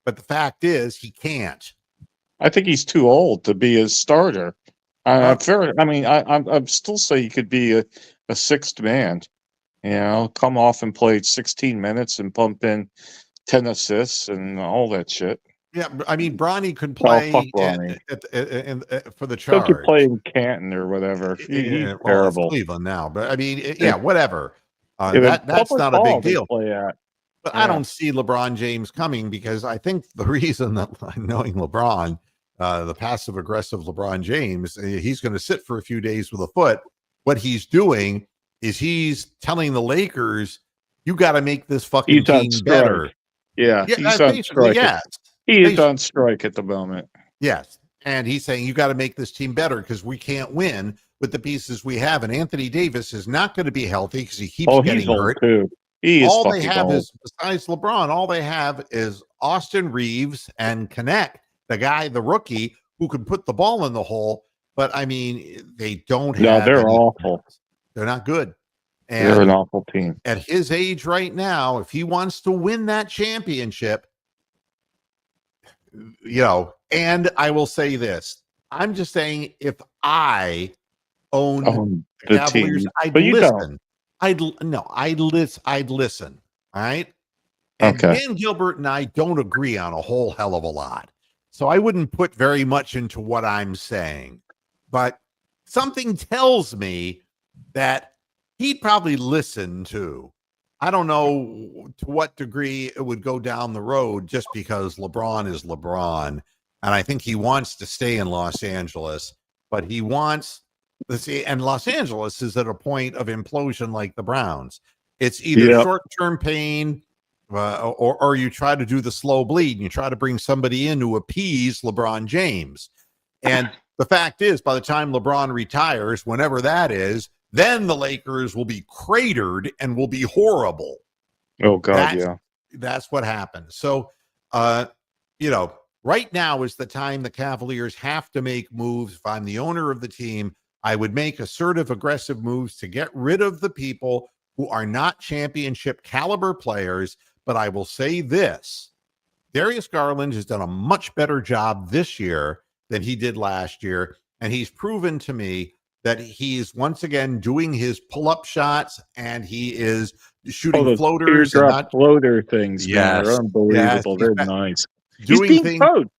but the fact is he can't. I think he's too old to be a starter. I'm still say he could be a sixth man, come off and play 16 minutes and pump in 10 assists and all that shit. Yeah, I mean, Bronny could play for the Charge. He could play in Canton or whatever. He's terrible. Cleveland now, but I mean, whatever. That's not a big deal. But I don't see LeBron James coming, because I think the reason that, knowing LeBron, the passive aggressive LeBron James, he's going to sit for a few days with a foot. What he's doing is he's telling the Lakers, you got to make this fucking team better. Yeah, he's on strike. Yes. He is on strike at the moment. Yes. And he's saying, you got to make this team better because we can't win with the pieces we have. And Anthony Davis is not going to be healthy because he keeps getting hurt. Too. He is all they have old. Is, besides LeBron, all they have is Austin Reeves and Connect, the guy, the rookie, who can put the ball in the hole. But, I mean, they don't have. No, they're awful. They're not good. And they're an awful team. At his age right now, if he wants to win that championship, and I will say this, I'm just saying, if I owned the Cavaliers, team. I'd but listen. I'd listen. All right. And Dan Gilbert and I don't agree on a whole hell of a lot. So I wouldn't put very much into what I'm saying. But something tells me that he'd probably listen to. I don't know to what degree it would go down the road, just because LeBron is LeBron. And I think he wants to stay in Los Angeles, but he wants to see, and Los Angeles is at a point of implosion like the Browns. It's either short-term pain or you try to do the slow bleed and you try to bring somebody in to appease LeBron James. And the fact is, by the time LeBron retires, whenever that is, then the Lakers will be cratered and will be horrible. Oh, God, That's what happens. So, right now is the time the Cavaliers have to make moves. If I'm the owner of the team, I would make assertive, aggressive moves to get rid of the people who are not championship caliber players. But I will say this, Darius Garland has done a much better job this year than he did last year. And he's proven to me that he's once again doing his pull-up shots and he is shooting floaters. Teardrop floater things. Yes. They're unbelievable. They're nice. He's being coached.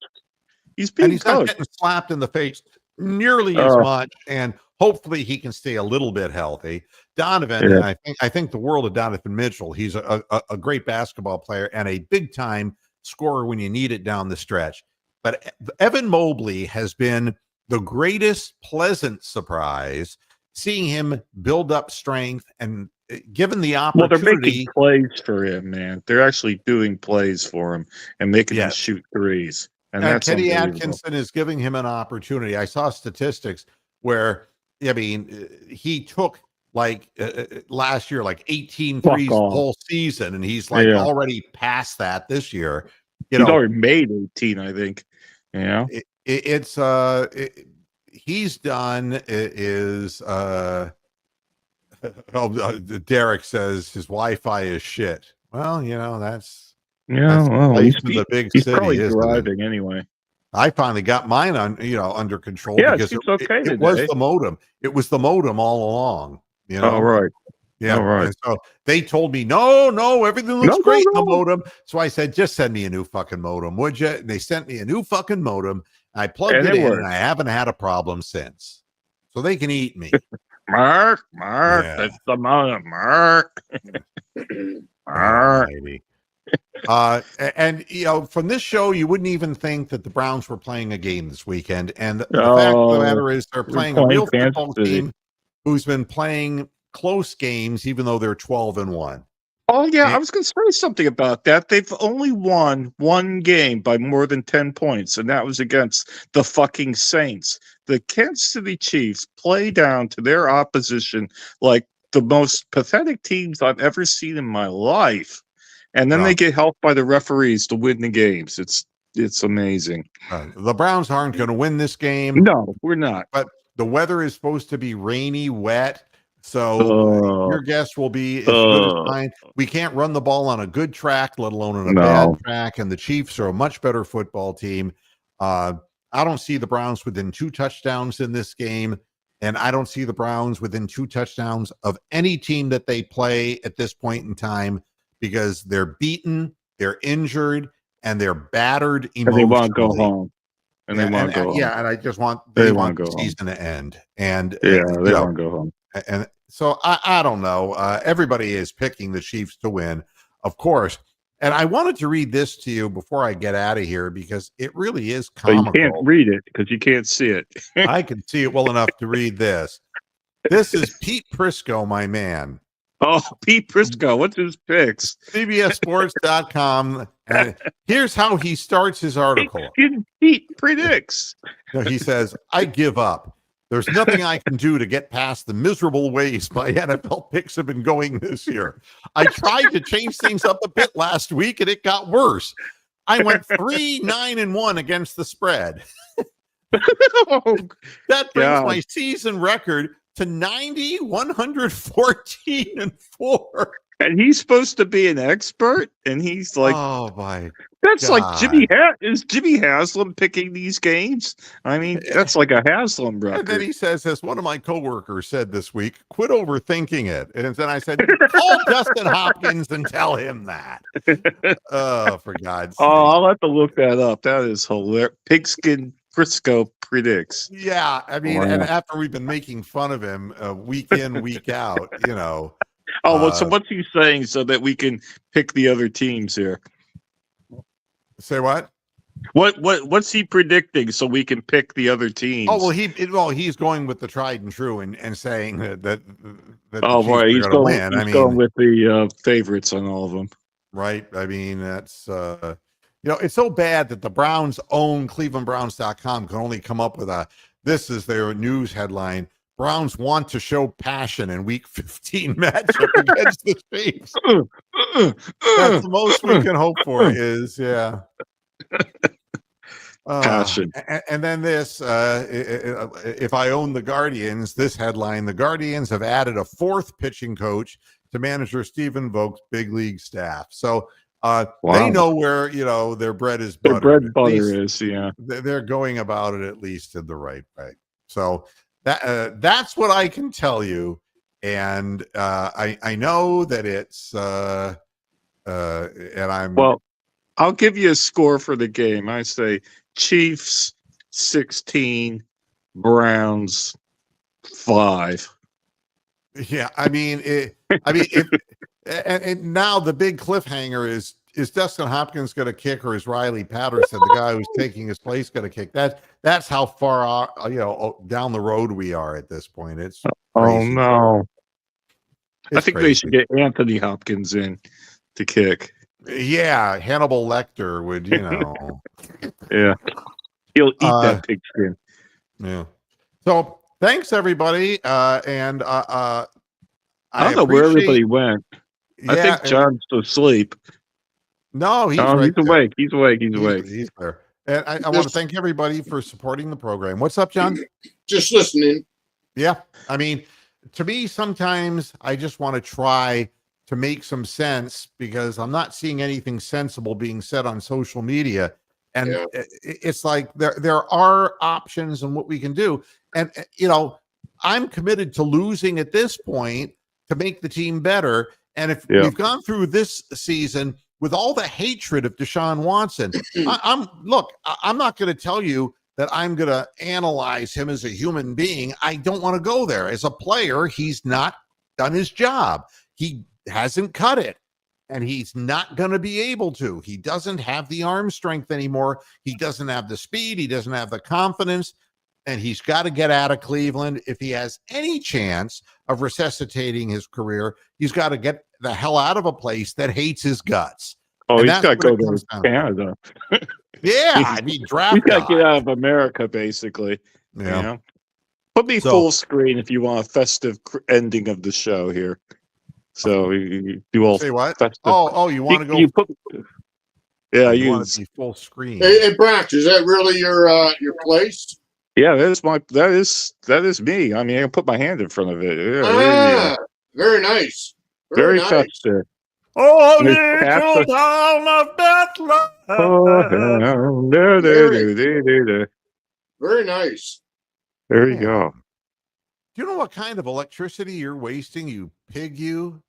He's being coached. Not getting slapped in the face nearly as much. And hopefully he can stay a little bit healthy. Donovan, Yeah. I think the world of Donovan Mitchell. He's a great basketball player and a big time scorer when you need it down the stretch. But Evan Mobley has been the greatest pleasant surprise, seeing him build up strength and given the Well, they're making opportunity. plays for him, man. They're actually doing plays for him and making him Yes. shoot threes. And And that's Kenny unbelievable. Atkinson is giving him an opportunity. I saw statistics where, I mean, he took like last year, like 18 Fuck threes the off. whole season, and he's like Yeah. already past that this year. You He's know, already made 18, I think. Yeah. He's done is Derek says his Wi-Fi is shit. Well, you know, that's Yeah. Well, life in the big he's city, probably isn't it? driving anyway. I finally got mine under control Yeah, it because seems okay it was today. the modem. It was the modem all along. You know, Oh, right. yeah. All right. And so they told me, no, everything looks No, great no, in the no. modem. So I said, just send me a new fucking modem, would you? And they sent me a new fucking modem. I plugged And it it in, worked. and I haven't had a problem since. So they can eat me. Mark, Yeah. that's the modem. Mark. Mark. Almighty. And you know, from this show, you wouldn't even think that the Browns were playing a game this weekend. And the fact of the matter is, they're playing a real Kansas football City. team who's been playing close games, even though they're 12-1. Oh, yeah. And- I was going to say something about that. They've only won one game by more than 10 points, and that was against the fucking Saints. The Kansas City Chiefs play down to their opposition like the most pathetic teams I've ever seen in my life. And then Wow. they get helped by the referees to win the games. It's amazing. The Browns aren't going to win this game. No, we're not. But the weather is supposed to be rainy, wet. So your guess will be as good as mine. We can't run the ball on a good track, let alone on a bad track. And the Chiefs are a much better football team. I don't see the Browns within 2 touchdowns in this game. And I don't see the Browns within 2 touchdowns of any team that they play at this point in time, because they're beaten, they're injured, and they're battered emotionally. And they want to go home. And they want to go home. Yeah, and I just want They want wanna the go home. season to end. And Yeah, you they know, want to go home. and so I don't know. Everybody is picking the Chiefs to win, of course. And I wanted to read this to you before I get out of here, because it really is But you comical. can't read it because you can't see it. I can see it well enough to read this. This is Pete Prisco, my man. Oh, Pete Prisco, what's his picks? CBSSports.com. And here's how he starts his article. Pete predicts. No, he says, I give up. There's nothing I can do to get past the miserable ways my NFL picks have been going this year. I tried to change things up a bit last week, and it got worse. I went 3-9-1 against the spread. That brings God. my season record to 90, 114, and 4. And he's supposed to be an expert, and he's like, oh my that's God. like is Jimmy Haslam picking these games? I mean, that's like a Haslam record. And then he says, as one of my coworkers said this week, quit overthinking it. And then I said, call Justin Hopkins and tell him that. Oh, for God's sake. Oh, I'll have to look that up. That is hilarious. Pigskin Prisco predicts. Yeah. I mean, Wow. and after we've been making fun of him week in, week out, you know. Oh, well, so what's he saying so that we can pick the other teams here? Say what? What's he predicting so we can pick the other teams? Oh, well, he's going with the tried and true and saying that the oh, Chiefs boy, are he's gonna going. win. He's I mean, going with the favorites on all of them. right? I mean, that's you know, it's so bad that the Browns own ClevelandBrowns.com can only come up with this is their news headline. Browns want to show passion in Week 15 matchup against the Chiefs. That's the most we can hope for. Is Passion. And then this, if I own the Guardians, this headline: the Guardians have added a 4th pitching coach to manager Stephen Vogel's big league staff. So they know where their bread is buttered. Their bread and butter is, yeah. They're going about it at least in the right way. So that's what I can tell you. And I know that it's and I'm well. I'll give you a score for the game. I say Chiefs 16, Browns 5. Yeah, I mean, and now the big cliffhanger is Dustin Hopkins going to kick, or is Riley Patterson, the guy who's taking his place, going to kick? That's how far down the road we are at this point. It's Oh crazy. no! I It's think crazy. they should get Anthony Hopkins in to kick. Yeah, Hannibal Lecter would, Yeah, he'll eat that pigskin. Yeah. So thanks everybody, and I don't know where everybody went. I think John's asleep. No, he's he's there. awake. He's awake. He's awake. He's there. And I want to thank everybody for supporting the program. What's up, John? Just listening. Yeah. I mean, to me, sometimes I just want to try to make some sense because I'm not seeing anything sensible being said on social media. And it's like there are options and what we can do. And, I'm committed to losing at this point to make the team better. And if we've gone through this season with all the hatred of Deshaun Watson, I'm not going to tell you that I'm going to analyze him as a human being. I don't want to go there. As a player, he's not done his job. He hasn't cut it, and he's not going to be able to. He doesn't have the arm strength anymore. He doesn't have the speed. He doesn't have the confidence, and he's got to get out of Cleveland. If he has any chance of resuscitating his career, he's got to get the hell out of a place that hates his guts. Oh, And he's got to go to down Canada. Yeah, I mean, draft. He's got to get out of America, basically. Yeah. You know? Put me full screen if you want a festive ending of the show here. So you do all. Say what? Festive. Oh, you want to go? You put, yeah, you want to be full screen. Hey, Brock, is that really your place? Yeah, that is me. I mean, I can put my hand in front of it. Yeah, very nice. Very nice. festive. Oh, little town of Bethlehem. Very nice. There you go. Do you know what kind of electricity you're wasting, you pig, you?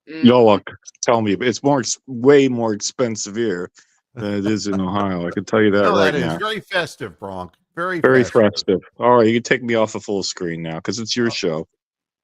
No, look, tell me, it's way more expensive here than it is in Ohio. I can tell you that right now. That is very festive, Bronk. Very festive. All right, you can take me off of full screen now because it's your show.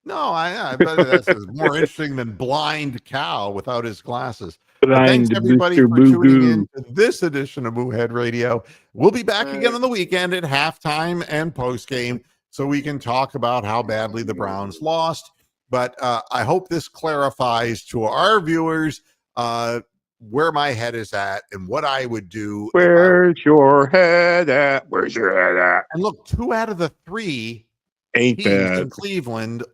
No, I bet that's more interesting than Blind Cow without his glasses. Thanks everybody for tuning in to this edition of Moohead Radio. We'll be back again on the weekend at halftime and postgame so we can talk about how badly the Browns lost. But I hope this clarifies to our viewers where my head is at and what I would do. Where's your head at? Where's your head at? And look, 2 out of the 3 ain't teams bad in Cleveland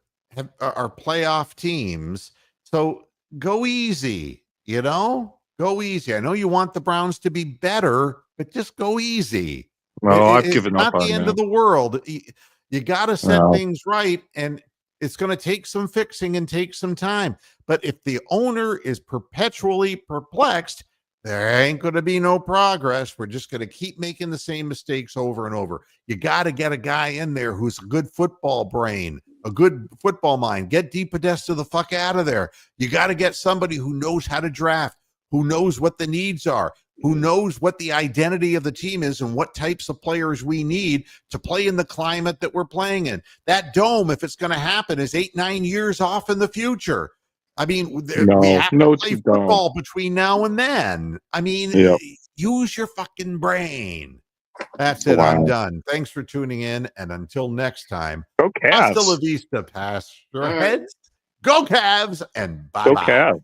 are playoff teams. So go easy, go easy. I know you want the Browns to be better, but just go easy. Well, I've given up on not the end of the world. You got to set things right, and it's going to take some fixing and take some time. But if the owner is perpetually perplexed, there ain't going to be no progress. We're just going to keep making the same mistakes over and over. You got to get a guy in there who's a good football brain, a good football mind. Get DePodesta the fuck out of there. You got to get somebody who knows how to draft, who knows what the needs are, who knows what the identity of the team is and what types of players we need to play in the climate that we're playing in. That dome, if it's going to happen, is 8-9 years off in the future. I mean, we have to play football between now and then. I mean, use your fucking brain. That's it. I'm done. Thanks for tuning in. And until next time, go Cavs. Hasta la vista, pastor heads. Go Cavs and bye-bye. Go Cavs.